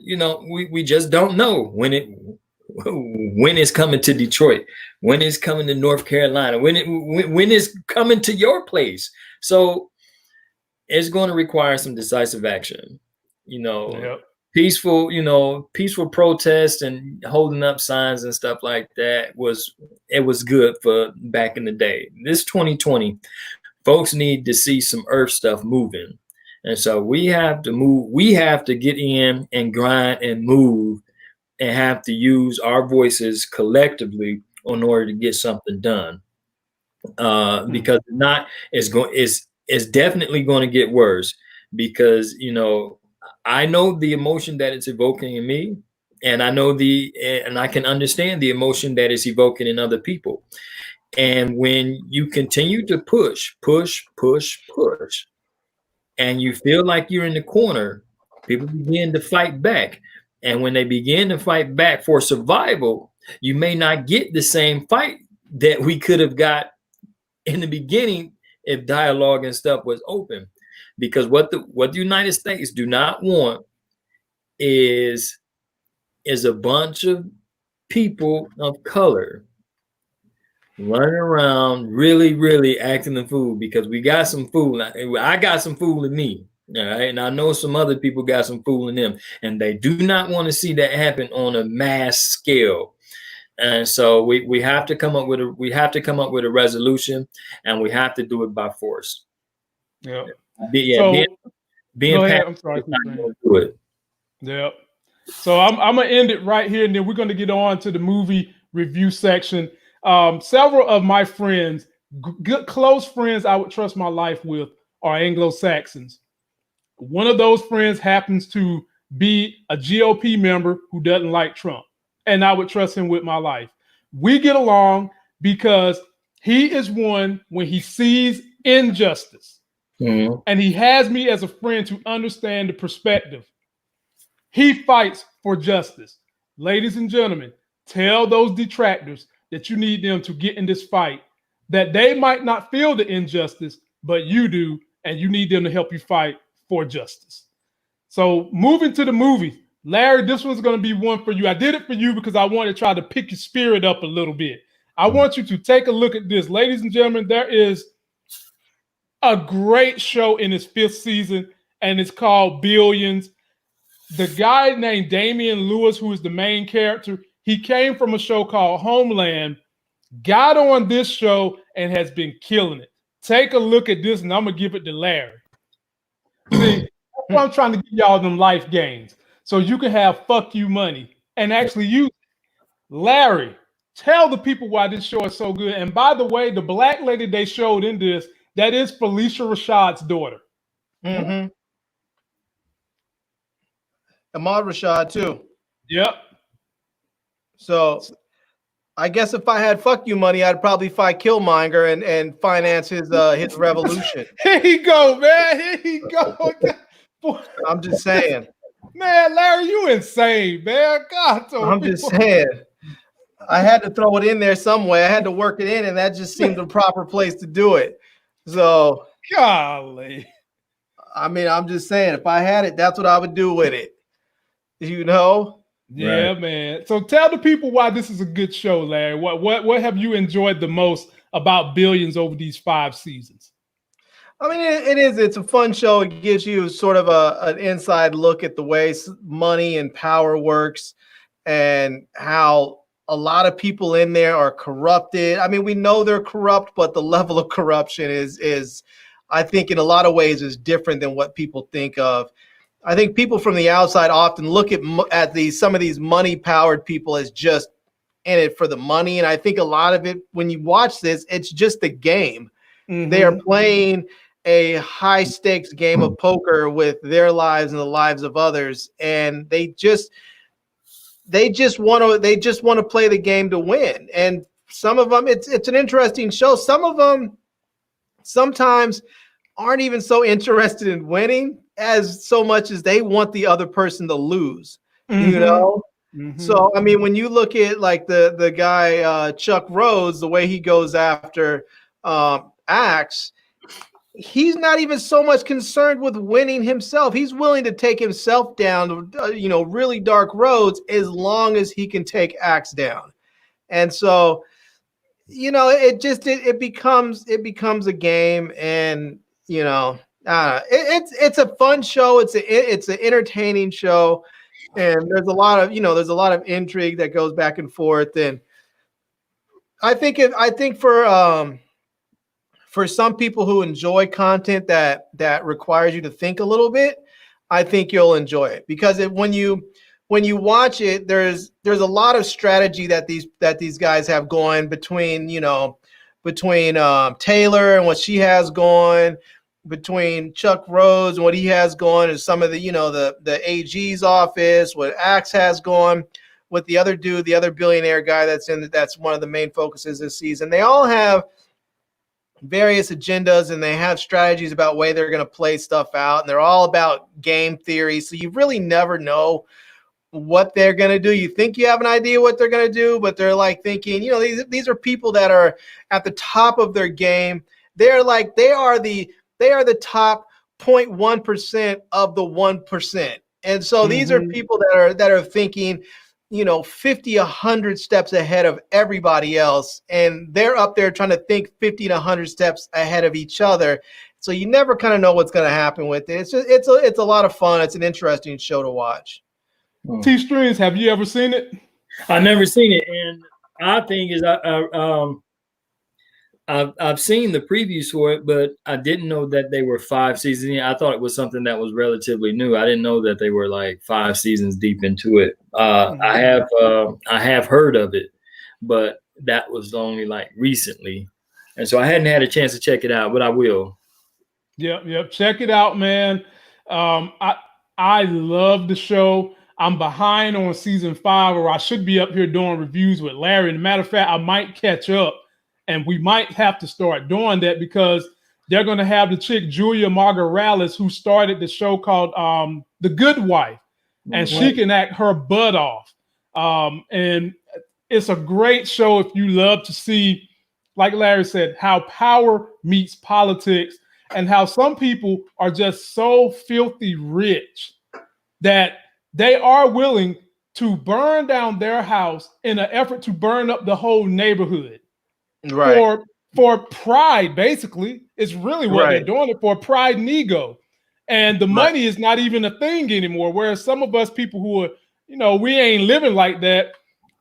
we just don't know when it's coming to Detroit, when it's coming to North Carolina, when it's coming to your place. So it's going to require some decisive action. Peaceful protest and holding up signs and stuff like that was good for back in the day. This 2020, folks need to see some earth stuff moving. And so we have to move. We have to get in and grind and move, and have to use our voices collectively in order to get something done. Because it's definitely going to get worse. Because I know the emotion that it's evoking in me, and and I can understand the emotion that it's evoking in other people. And when you continue to push, and you feel like you're in the corner, people begin to fight back. And when they begin to fight back for survival, you may not get the same fight that we could have got in the beginning if dialogue and stuff was open. Because what the United States do not want is a bunch of people of color running around really, really acting the fool, because we got some fool. I got some fool in me. All right, and I know some other people got some fooling them, and they do not want to see that happen on a mass scale. And so we have to come up with a resolution, and we have to do it by force. Yeah. Being go ahead. passionate I'm sorry. is not gonna do it. Yep. So I'm gonna end it right here, and then we're gonna get on to the movie review section. Several of my friends, good close friends I would trust my life with, are Anglo-Saxons. One of those friends happens to be a GOP member who doesn't like Trump, and I would trust him with my life. We get along because he is one when he sees injustice, and he has me as a friend to understand the perspective. He fights for justice. Ladies and gentlemen, tell those detractors that you need them to get in this fight, that they might not feel the injustice, but you do, and you need them to help you fight for justice. So moving to the movie, Larry, this one's going to be one for you. I did it for you because I want to try to pick your spirit up a little bit. I want you to take a look at this. Ladies and gentlemen, there is a great show in its 5th season, and it's called Billions. The guy named Damian Lewis, who is the main character, he came from a show called Homeland, got on this show, and has been killing it. Take a look at this, and I'm going to give it to Larry. See, that's why I'm trying to give y'all them life gains, so you can have fuck you money and actually use it. Larry, tell the people why this show is so good. And by the way, the black lady they showed in this, that is Felicia Rashad's daughter. Mm-hmm. Ahmad Rashad too. Yep. So I guess if I had fuck you money, I'd probably fight Killmonger and finance his revolution. Here he go, man. Here he go. I'm just saying. Man, Larry, you insane, man. God, I'm just saying. I had to throw it in there some way. I had to work it in, and that just seemed the proper place to do it. So, golly. I mean, I'm just saying, if I had it, that's what I would do with it. You know? Yeah, right. Man. So tell the people why this is a good show, Larry. What have you enjoyed the most about Billions over these 5 seasons? I mean, it's a fun show. It gives you sort of an inside look at the way money and power works and how a lot of people in there are corrupted. I mean, we know they're corrupt, but the level of corruption is I think in a lot of ways is different than what people think of. I think people from the outside often look at some of these money-powered people as just in it for the money. And I think a lot of it, when you watch this, it's just a game. Mm-hmm. They are playing a high-stakes game of poker with their lives and the lives of others, and they just want to play the game to win. And some of them, it's an interesting show. Some of them sometimes aren't even so interested in winning as so much as they want the other person to lose. Mm-hmm. You know. Mm-hmm. So I mean, when you look at like the guy Chuck Rhodes, the way he goes after Axe, he's not even so much concerned with winning himself. He's willing to take himself down, really dark roads as long as he can take Axe down. And so, it becomes a game, and it's a fun show. It's an entertaining show, and there's a lot of intrigue that goes back and forth. And I think for some people who enjoy content that requires you to think a little bit, I think you'll enjoy it, because when you watch it, there's a lot of strategy that these guys have going between Taylor and what she has going, between Chuck Rhodes and what he has going, and some of the AG's office, what Axe has going, with the other dude, the other billionaire guy that's one of the main focuses this season. They all have various agendas, and they have strategies about way they're going to play stuff out, and they're all about game theory. So you really never know what they're going to do. You think you have an idea what they're going to do, but they're like thinking, these are people that are at the top of their game. They are the top 0.1% of the 1%. And so these are people that are thinking, 50, 100 steps ahead of everybody else. And they're up there trying to think 50 to 100 steps ahead of each other. So you never kind of know what's going to happen with it. It's a lot of fun. It's an interesting show to watch. T Strings, have you ever seen it? I've never seen it, and our thing is I've seen the previews for it, but I didn't know that they were 5 seasons in. I thought it was something that was relatively new. I didn't know that they were like 5 seasons deep into it. I have heard of it, but that was only like recently, and so I hadn't had a chance to check it out, but I will. Yep. Check it out, man. I love the show. I'm behind on season 5, or I should be up here doing reviews with Larry. And matter of fact, I might catch up, and we might have to start doing that because they're going to have the chick Julia Marguerales, who started the show called The Good Wife, and she can act her butt off. And it's a great show if you love to see, like Larry said, how power meets politics and how some people are just so filthy rich that they are willing to burn down their house in an effort to burn up the whole neighborhood. Right. For pride, basically, is really what they're doing it for, pride and ego. And the money is not even a thing anymore. Whereas some of us people who are, we ain't living like that.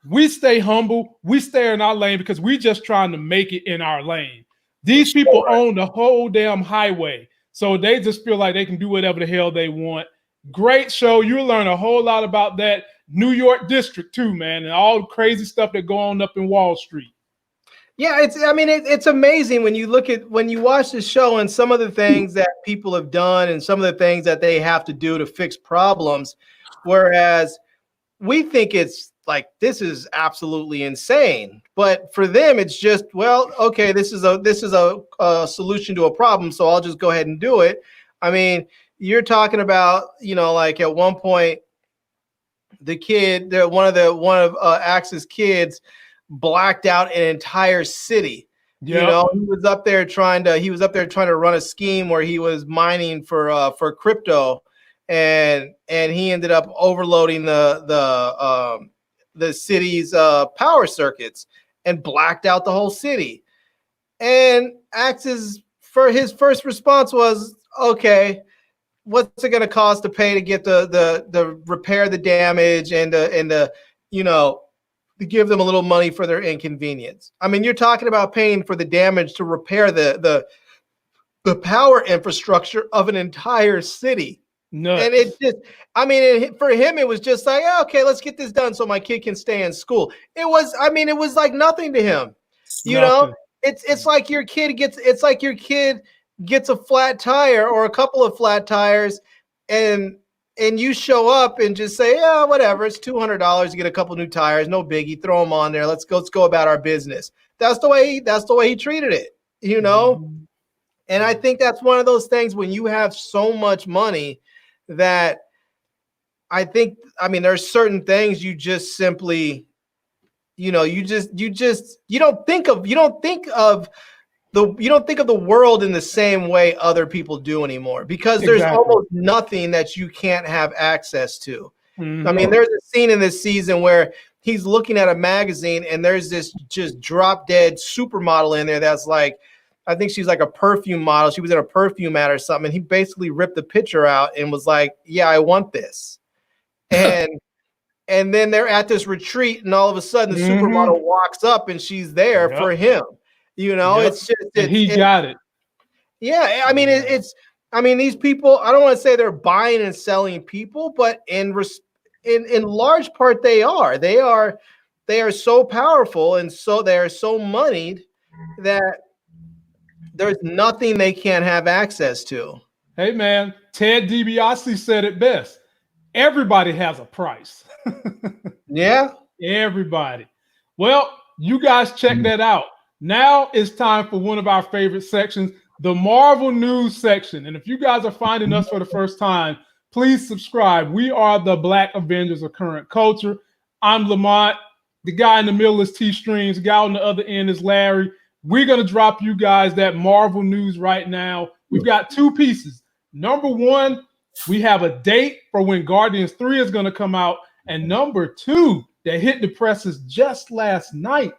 We stay humble. We stay in our lane because we just trying to make it in our lane. These people own the whole damn highway. So they just feel like they can do whatever the hell they want. Great show. You'll learn a whole lot about that New York district too, man, and all the crazy stuff that go on up in Wall Street. Yeah, it's amazing when you watch the show and some of the things that people have done and some of the things that they have to do to fix problems. Whereas we think it's like, this is absolutely insane. But for them, it's just, well, okay, this is a solution to a problem, so I'll just go ahead and do it. I mean, you're talking about, like at one point, the kid, one of Axe's kids blacked out an entire city. Yep. He was up there trying to run a scheme where he was mining for crypto, and he ended up overloading the city's power circuits and blacked out the whole city. And Axe's his first response was, okay, what's it going to cost to pay to get the repair the damage and to give them a little money for their inconvenience? I mean, you're talking about paying for the damage to repair the power infrastructure of an entire city. No. And it just, for him, it was just like, okay, let's get this done so my kid can stay in school. It was like nothing to him. It's like your kid gets a flat tire or a couple of flat tires, and you show up and just say, yeah, whatever, it's $200 to get a couple new tires, no biggie, throw them on there, let's go about our business. That's the way he treated it, Mm-hmm. And I think that's one of those things when you have so much money that there's certain things you just simply, you don't think of the world in the same way other people do anymore, because there's almost nothing that you can't have access to. Mm-hmm. There's a scene in this season where he's looking at a magazine and there's this just drop dead supermodel in there that's like, I think she's like a perfume model. She was at a perfume ad or something. And he basically ripped the picture out and was like, yeah, I want this. And then they're at this retreat and all of a sudden the supermodel walks up and she's there for him. It's just, he got it. Yeah. These people, I don't want to say they're buying and selling people, but in large part they are so powerful and so they are so moneyed that there's nothing they can't have access to. Hey man, Ted DiBiase said it best. Everybody has a price. Yeah. Everybody. Well, you guys check that out. Now it's time for one of our favorite sections, the Marvel News section. And if you guys are finding us for the first time, please subscribe. We are the Black Avengers of current culture. I'm Lamont. The guy in the middle is T Strings. The guy on the other end is Larry. We're going to drop you guys that Marvel news right now. We've got 2 pieces. Number 1, we have a date for when Guardians 3 is going to come out. And number 2, that hit the presses just last night.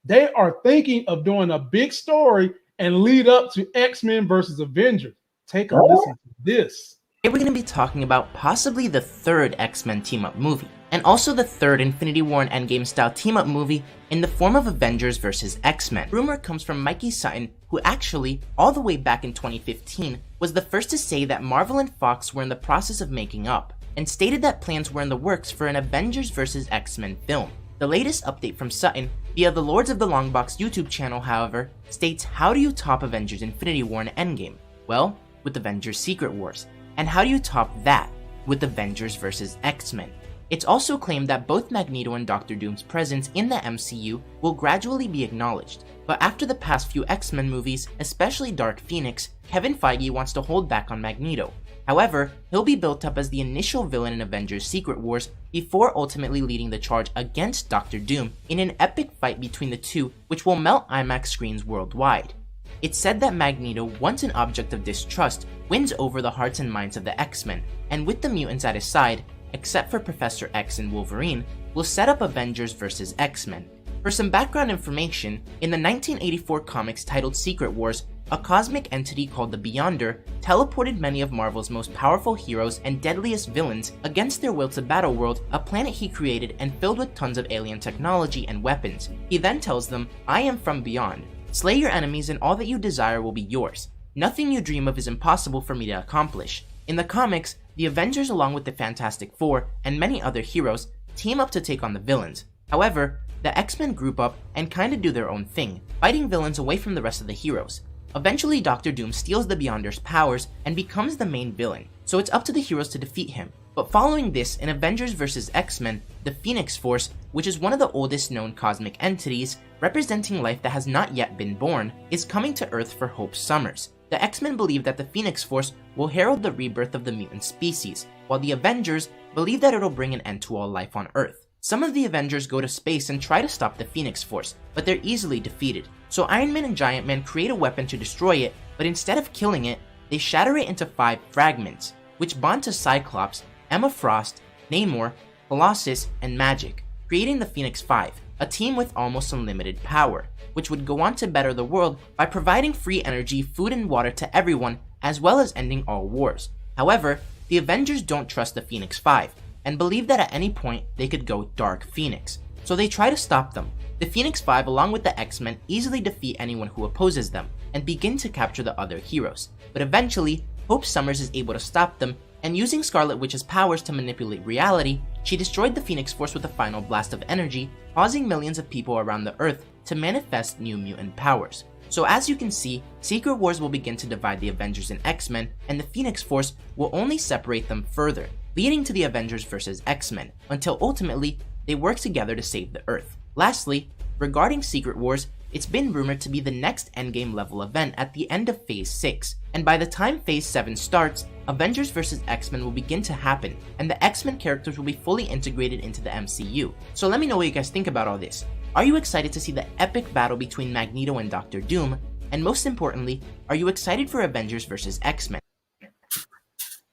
They are thinking of doing a big story and lead up to X-Men versus Avengers. Take a listen to this. Today we're going to be talking about possibly the third X-Men team-up movie, and also the third Infinity War and Endgame style team-up movie in the form of Avengers vs. X-Men. Rumor comes from Mikey Sutton, who actually, all the way back in 2015, was the first to say that Marvel and Fox were in the process of making up, and stated that plans were in the works for an Avengers vs. X-Men film. The latest update from Sutton, via the Lords of the Longbox YouTube channel, however, states how do you top Avengers Infinity War and Endgame? Well, with Avengers Secret Wars. And how do you top that? With Avengers vs. X-Men. It's also claimed that both Magneto and Doctor Doom's presence in the MCU will gradually be acknowledged, but after the past few X-Men movies, especially Dark Phoenix, Kevin Feige wants to hold back on Magneto. However, he'll be built up as the initial villain in Avengers Secret Wars before ultimately leading the charge against Doctor Doom in an epic fight between the two which will melt IMAX screens worldwide. It's said that Magneto, once an object of distrust, wins over the hearts and minds of the X-Men, and with the mutants at his side, except for Professor X and Wolverine, will set up Avengers vs. X-Men. For some background information, in the 1984 comics titled Secret Wars, a cosmic entity called the Beyonder teleported many of Marvel's most powerful heroes and deadliest villains against their will to Battleworld, a planet he created and filled with tons of alien technology and weapons. He then tells them, "I am from beyond. Slay your enemies and all that you desire will be yours. Nothing you dream of is impossible for me to accomplish." In the comics, the Avengers along with the Fantastic Four and many other heroes team up to take on the villains. However, the X-Men group up and kinda do their own thing, fighting villains away from the rest of the heroes. Eventually, Doctor Doom steals the Beyonder's powers and becomes the main villain, so it's up to the heroes to defeat him. But following this, in Avengers vs. X-Men, the Phoenix Force, which is one of the oldest known cosmic entities, representing life that has not yet been born, is coming to Earth for Hope Summers. The X-Men believe that the Phoenix Force will herald the rebirth of the mutant species, while the Avengers believe that it'll bring an end to all life on Earth. Some of the Avengers go to space and try to stop the Phoenix Force, but they're easily defeated. So Iron Man and Giant Man create a weapon to destroy it, but instead of killing it, they shatter it into 5 fragments, which bond to Cyclops, Emma Frost, Namor, Colossus, and Magik, creating the Phoenix Five, a team with almost unlimited power, which would go on to better the world by providing free energy, food, and water to everyone, as well as ending all wars. However, the Avengers don't trust the Phoenix Five, and believe that at any point they could go Dark Phoenix, so they try to stop them. The Phoenix Five, along with the X-Men, easily defeat anyone who opposes them, and begin to capture the other heroes. But eventually, Hope Summers is able to stop them, and using Scarlet Witch's powers to manipulate reality, she destroyed the Phoenix Force with a final blast of energy, causing millions of people around the Earth to manifest new mutant powers. So as you can see, Secret Wars will begin to divide the Avengers and X-Men, and the Phoenix Force will only separate them further, leading to the Avengers vs. X-Men, until ultimately, they work together to save the Earth. Lastly, regarding Secret Wars, it's been rumored to be the next Endgame level event at the end of Phase 6, and by the time Phase 7 starts, Avengers vs. X-Men will begin to happen, and the X-Men characters will be fully integrated into the MCU. So let me know what you guys think about all this. Are you excited to see the epic battle between Magneto and Doctor Doom? And most importantly, are you excited for Avengers vs. X-Men?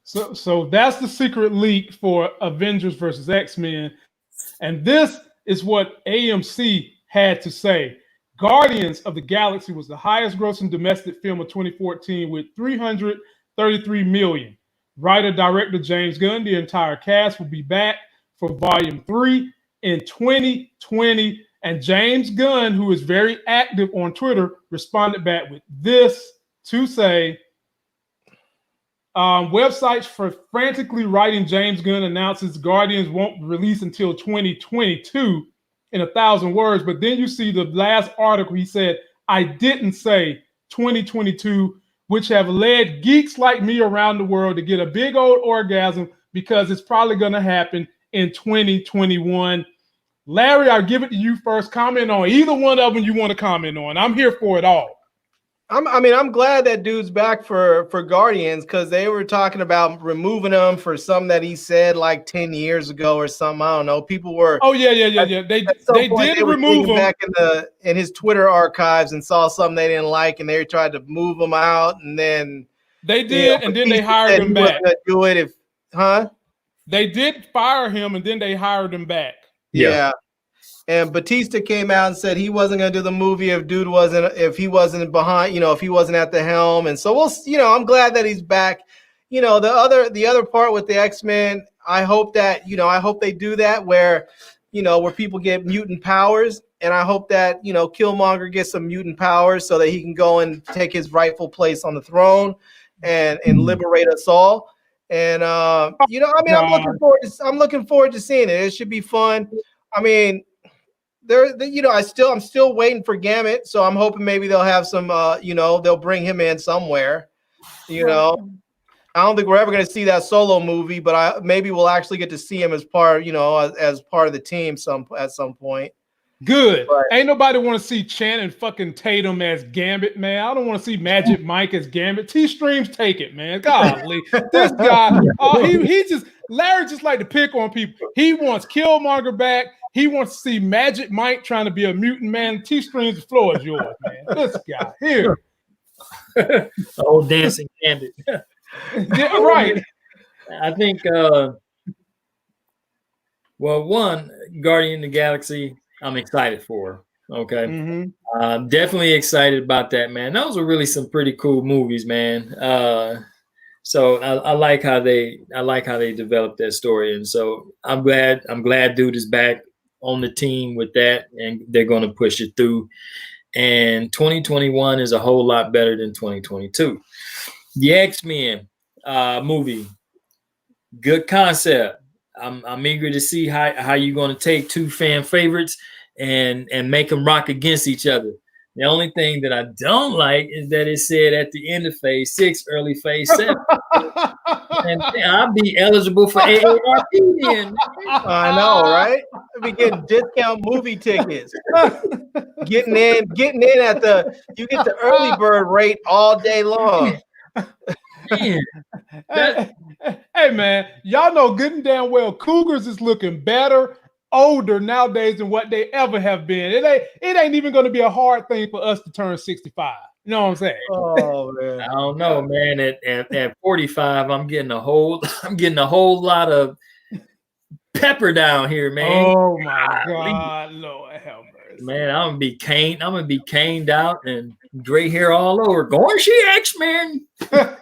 So that's the secret leak for Avengers vs. X-Men. And this is what AMC had to say. Guardians of the Galaxy was the highest grossing domestic film of 2014 with $333 million. Writer-director James Gunn, the entire cast will be back for Volume 3 in 2020. And James Gunn, who is very active on Twitter, responded back with this to say, websites for frantically writing James Gunn announces Guardians won't release until 2022 in 1,000 words. But then you see the last article, he said, I didn't say 2022, which have led geeks like me around the world to get a big old orgasm because it's probably going to happen in 2021. Larry, I'll give it to you first. Comment on either one of them you want to comment on. I'm here for it all. I'm glad that dude's back for Guardians, because they were talking about removing him for something that he said like 10 years ago or something. I don't know. People were. Oh yeah. They did remove him back in his Twitter archives and saw something they didn't like, and they tried to move him out, and then they did, and then they hired him back. Do it They did fire him, and then they hired him back. Yeah. And Batista came out and said he wasn't going to do the movie if he wasn't behind, if he wasn't at the helm. And so I'm glad that he's back. The other part with the X-Men, I hope that, I hope they do that where people get mutant powers. And I hope that, Killmonger gets some mutant powers so that he can go and take his rightful place on the throne and liberate us all. And, I'm looking forward to seeing it. It should be fun. I mean, I'm still waiting for Gambit, so I'm hoping maybe they'll have some, they'll bring him in somewhere. I don't think we're ever going to see that solo movie, but maybe we'll actually get to see him as part, as part of the team at some point. Good. But ain't nobody want to see Channing fucking Tatum as Gambit, man. I don't want to see Magic Mike as Gambit. T-Streams take it, man. Golly, this guy, Larry just like to pick on people. He wants Killmonger back. He wants to see Magic Mike trying to be a mutant man. T-Streams, the floor is yours, man. This guy here. Old dancing Gambit. Yeah, right. I think, one, Guardian of the Galaxy, I'm excited for. Okay. Definitely excited about that, man. Those are really some pretty cool movies, man. So I like how they developed that story. And so I'm glad dude is back on the team with that, and they're going to push it through. And 2021 is a whole lot better than 2022. The X-Men movie, good concept. I'm eager to see how you're going to take two fan favorites and make them rock against each other. The only thing that I don't like is that it said at the end of Phase 6, early Phase 7. And I'll be eligible for AARP then. I know, right? I'll be getting discount movie tickets. Getting in you get the early bird rate all day long. Hey man, y'all know good and damn well Cougars is looking better, older nowadays than what they ever have been. It ain't even going to be a hard thing for us to turn 65. You know what I'm saying? Oh man, I don't know, man. At 45, I'm getting a whole lot of pepper down here, man. Oh my God, Lord have mercy. Man, I'm gonna be caned out and gray hair all over. Going she X-Men. Finally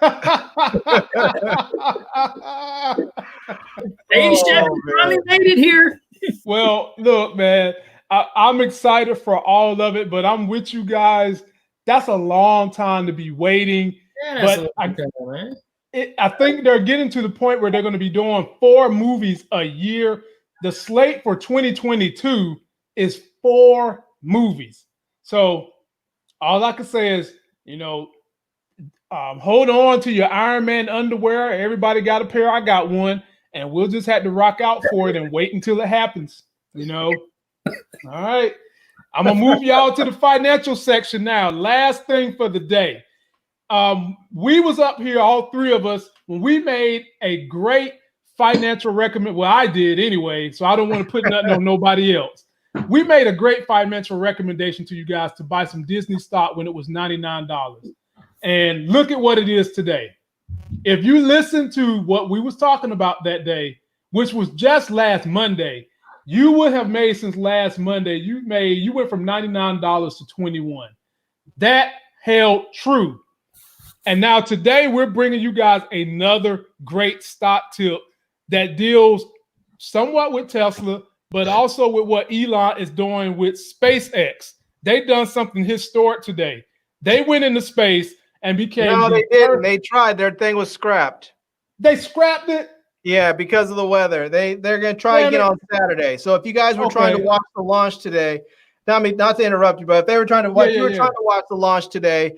made it here. Well, look, man, I'm excited for all of it, but I'm with you guys. That's a long time to be waiting. Yeah, but I think they're getting to the point where they're going to be doing 4 movies a year. The slate for 2022 is 4 movies. So all I can say is, hold on to your Iron Man underwear. Everybody got a pair. I got one. And we'll just have to rock out for it and wait until it happens. All right. I'm going to move y'all to the financial section now. Last thing for the day. We was up here, all 3 of us, when we made a great financial recommendation. Well, I did anyway, so I don't want to put nothing on nobody else. We made a great financial recommendation to you guys to buy some Disney stock when it was $99. And look at what it is today. If you listen to what we was talking about that day, which was just last Monday, you would have made since last Monday, you went from $99 to $21. That held true. And now today we're bringing you guys another great stock tip that deals somewhat with Tesla, but also with what Elon is doing with SpaceX. They've done something historic today. They went into space and became. No, they didn't. They tried. Their thing was scrapped. They scrapped it? Yeah, because of the weather. They're going to try again on Saturday. So if you guys were trying to watch the launch today, not to interrupt you, but if they were trying to watch, trying to watch the launch today,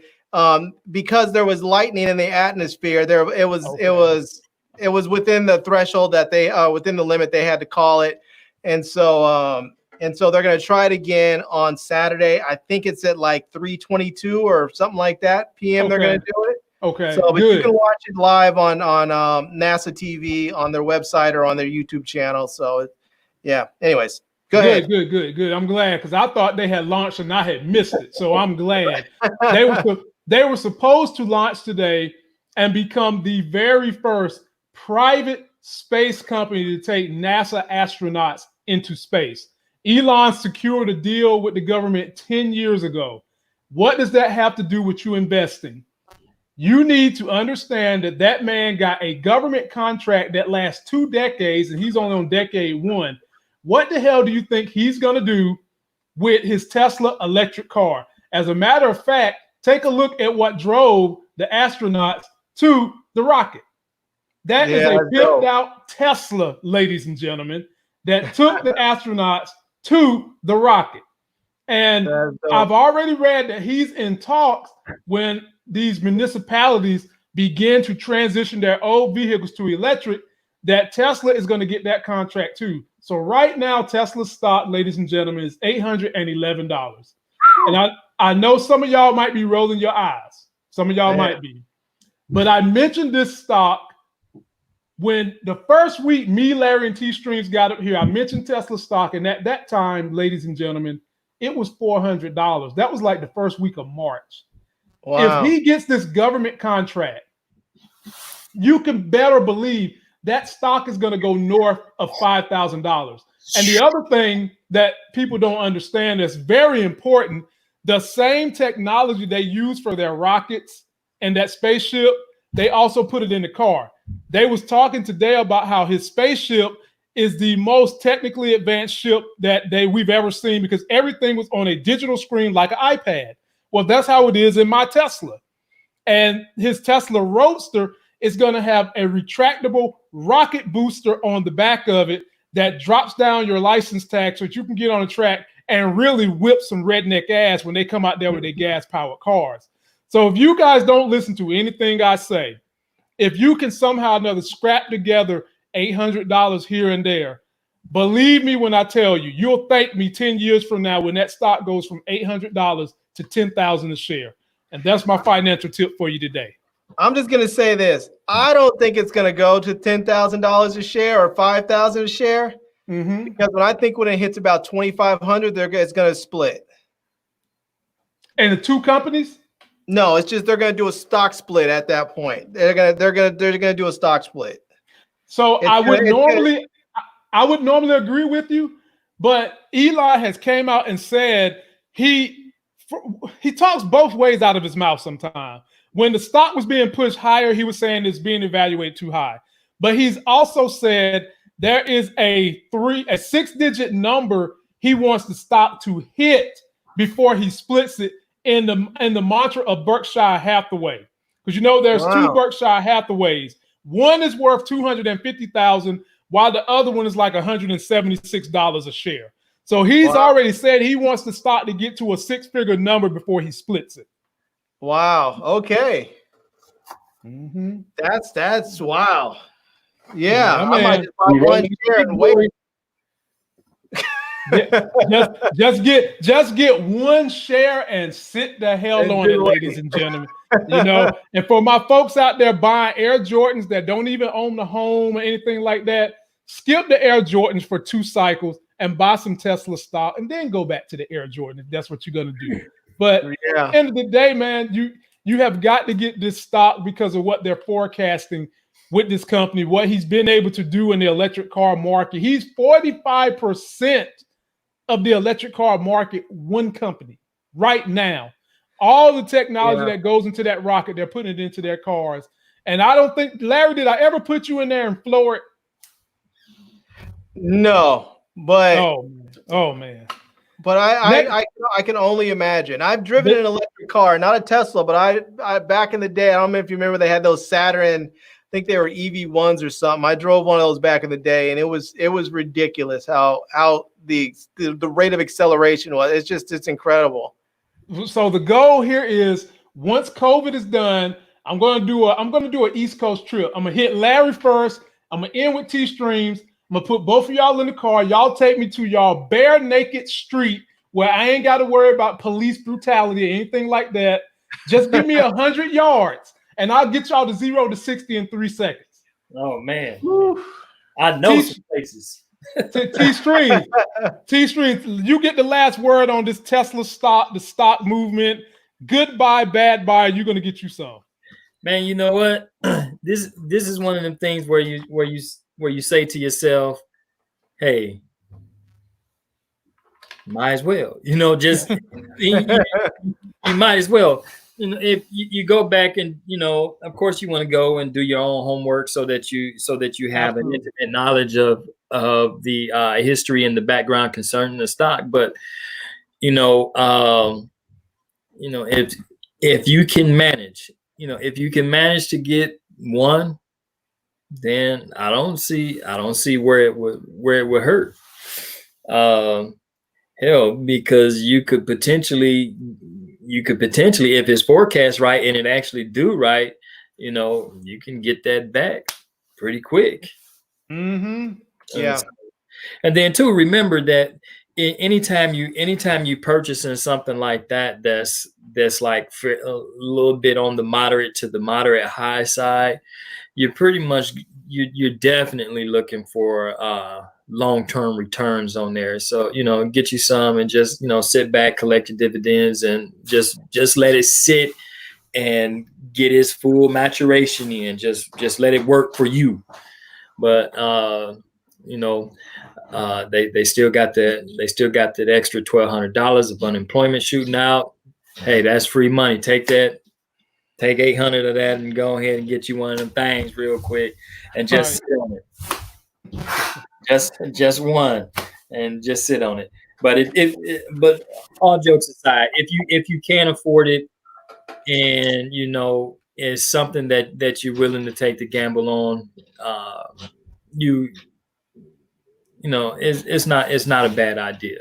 because there was lightning in the atmosphere, it was within the threshold that they within the limit they had to call it, and so they're going to try it again on Saturday. I think it's at like 3:22 or something like that p.m. They're going to do it. Okay. So, but you can watch it live on NASA TV on their website or on their YouTube channel. So, yeah. Anyways, go ahead. Good. I'm glad because I thought they had launched and I had missed it. So I'm glad they were supposed to launch today and become the very first private space company to take NASA astronauts into space. Elon secured a deal with the government 10 years ago. What does that have to do with you investing? You need to understand that that man got a government contract that lasts 2 decades, and he's only on decade 1. What the hell do you think he's going to do with his Tesla electric car? As a matter of fact, take a look at what drove the astronauts to the rocket. That is a built out Tesla, ladies and gentlemen, that took the astronauts to the rocket. And I've already read that he's in talks when these municipalities begin to transition their old vehicles to electric, that Tesla is going to get that contract too. So right now, Tesla's stock, ladies and gentlemen, is $811. And I know some of y'all might be rolling your eyes. Some of y'all might be. But I mentioned this stock when the first week me, Larry, and T-Streams got up here. I mentioned Tesla stock, and at that time, ladies and gentlemen, it was $400. That was like the first week of March. Wow. If he gets this government contract, you can better believe that stock is going to go north of $5,000. And the other thing that people don't understand that's very important, the same technology they use for their rockets and that spaceship, they also put it in the car. They was talking today about how his spaceship is the most technically advanced ship that we've ever seen, because everything was on a digital screen like an iPad. Well, that's how it is in my Tesla. And his Tesla Roadster is going to have a retractable rocket booster on the back of it that drops down your license tag so that you can get on the track and really whip some redneck ass when they come out there with their gas-powered cars. So if you guys don't listen to anything I say, if you can somehow or another scrap together $800 here and there, believe me when I tell you, you'll thank me 10 years from now when that stock goes from $800 to $10,000 a share. And that's my financial tip for you today. I'm just going to say this. I don't think it's going to go to $10,000 a share or $5,000 a share. Because when it hits about 2,500, it's going to split. And the two companies? No, it's just they're going to do a stock split at that point. They're going to do a stock split. So I would normally agree with you, but Elon has came out and said he talks both ways out of his mouth sometimes. When the stock was being pushed higher, he was saying it's being evaluated too high. But he's also said there is a 6-digit number he wants the stock to hit before he splits it in the mantra of Berkshire Hathaway. Because there's two Berkshire Hathaways. One is worth $250,000, while the other one is like $176 a share. So he's already said he wants the stock to get to a 6-figure number before he splits it. Wow. Okay. That's wow. Yeah, I might just buy one share and wait. just get one share and sit the hell on it, ladies and gentlemen. And for my folks out there buying Air Jordans that don't even own the home or anything like that, skip the Air Jordans for 2 cycles and buy some Tesla stock, and then go back to the Air Jordan if that's what you're gonna do. But at the end of the day, man, you have got to get this stock because of what they're forecasting with this company, what he's been able to do in the electric car market. He's 45% of the electric car market, one company right now. All the technology that goes into that rocket, they're putting it into their cars. And I don't think, Larry, did I ever put you in there and floor it? No, but oh man. But I can only imagine. I've driven an electric car, not a Tesla, but I back in the day, I don't know if you remember, they had those Saturn, I think they were EV1s or something. I drove one of those back in the day, and it was ridiculous how the rate of acceleration was. It's incredible. So the goal here is, once COVID is done, I'm gonna do an East Coast trip. I'm gonna hit Larry first. I'm gonna end with T-Streams. I'm gonna put both of y'all in the car. Y'all take me to y'all bare naked street where I ain't got to worry about police brutality or anything like that. Just give me 100 yards, and I'll get y'all to 0 to 60 in 3 seconds. Oh man, I know some places. T-Streams, you get the last word on this Tesla stock, the stock movement. Good buy, bad buy. You're gonna get you some. Man, you know what? This is one of them things where you say to yourself, "Hey, might as well, just you might as well. If you go back and of course you want to go and do your own homework so that you have an intimate knowledge of the history and the background concerning the stock. But if you can manage, to get one, then I don't see where it would hurt. Hell, because you could potentially, if it's forecast right and it actually do right, you can get that back pretty quick. Mm-hmm. Yeah. And then too, remember that anytime you purchasing something like that, that's like for a little bit on the moderate to the moderate high side, you're definitely looking for long-term returns on there. So get you some and just sit back, collect your dividends, and just let it sit and get its full maturation in. Just let it work for you. But they still got that extra $1,200 of unemployment shooting out. Hey, that's free money. Take that. Take 800 of that and go ahead and get you one of them things real quick and just sit on it. Just one, and just sit on it. But but all jokes aside, if you can't afford it, and it's something that you're willing to take the gamble on, it's not a bad idea.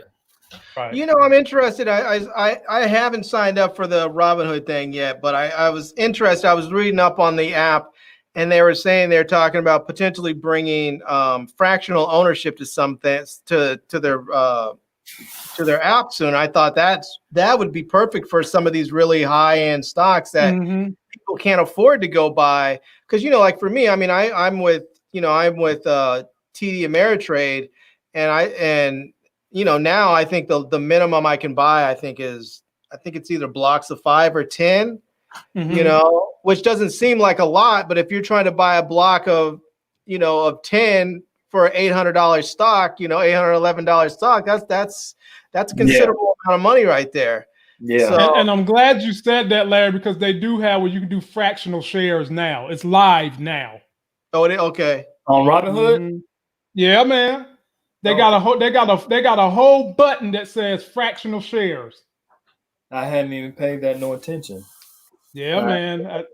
Right. I'm interested. I haven't signed up for the Robinhood thing yet, but I was interested. I was reading up on the app, and they were saying they're talking about potentially bringing fractional ownership to some things to their app soon. I thought that would be perfect for some of these really high end stocks that people can't afford to go buy. Because like for me, I mean, I'm with TD Ameritrade, and now I think the minimum I can buy, I think it's either blocks of 5 or 10, which doesn't seem like a lot, but if you're trying to buy a block of 10 for an $800 stock, $811 stock, that's a considerable amount of money right there. Yeah. So, and I'm glad you said that, Larry, because they do have where you can do fractional shares now. It's live now. Oh, okay. On Robinhood? Yeah, man. They got a whole button that says fractional shares. I hadn't even paid that no attention. Yeah, man.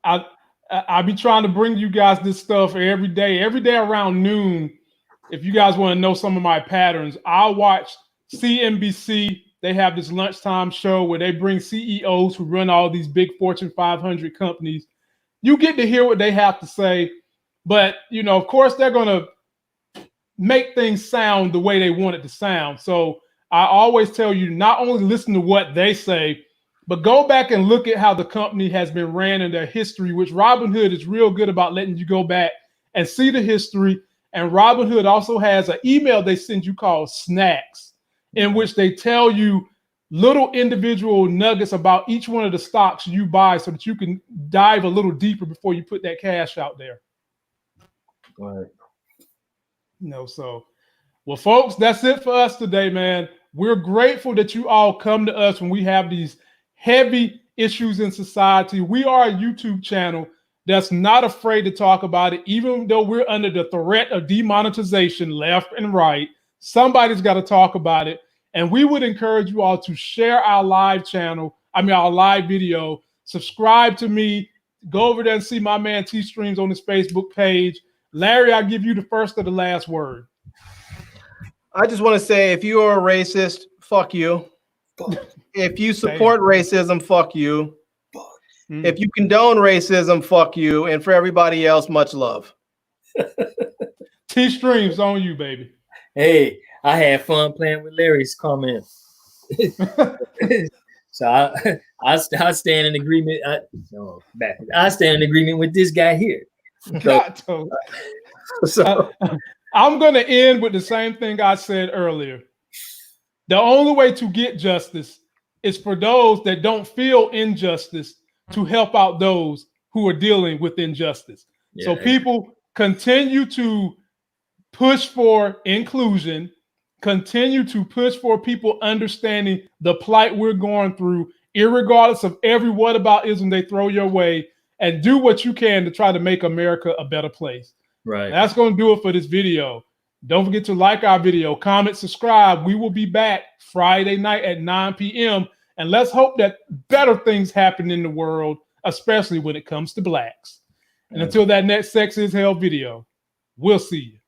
I be trying to bring you guys this stuff every day around noon. If you guys want to know some of my patterns, I'll watch CNBC. They have this lunchtime show where they bring CEOs who run all these big Fortune 500 companies. You get to hear what they have to say, but of course, they're going to make things sound the way they want it to sound. So I always tell you, not only listen to what they say, but go back and look at how the company has been ran in their history, which Robinhood is real good about letting you go back and see the history. And Robinhood also has an email they send you called Snacks, in which they tell you little individual nuggets about each one of the stocks you buy so that you can dive a little deeper before you put that cash out there. Right. So, well, folks, that's it for us today, man. We're grateful that you all come to us when we have these heavy issues in society. We are a YouTube channel that's not afraid to talk about it, even though we're under the threat of demonetization left and right. Somebody's got to talk about it. And we would encourage you all to share our live video, subscribe to me, go over there and see my man T Streams on his Facebook page. Larry, I'll give you the first or the last word. I just want to say, if you are a racist, fuck you. If you support racism, fuck you. If you condone racism, fuck you. And for everybody else, much love. T Streams on you, baby. Hey, I had fun playing with Larry's comments. So I stand in agreement. I stand in agreement with this guy here. So I'm going to end with the same thing I said earlier. The only way to get justice is for those that don't feel injustice to help out those who are dealing with injustice. So people continue to push for inclusion, Continue to push for people understanding the plight we're going through, irregardless of every whataboutism they throw your way, and do what you can to try to make America a better place. Right. And that's going to do it for this video. Don't forget to like our video, comment, subscribe. We will be back Friday night at 9 p.m. And let's hope that better things happen in the world, especially when it comes to blacks. And until that next Sex is Hell video, we'll see you.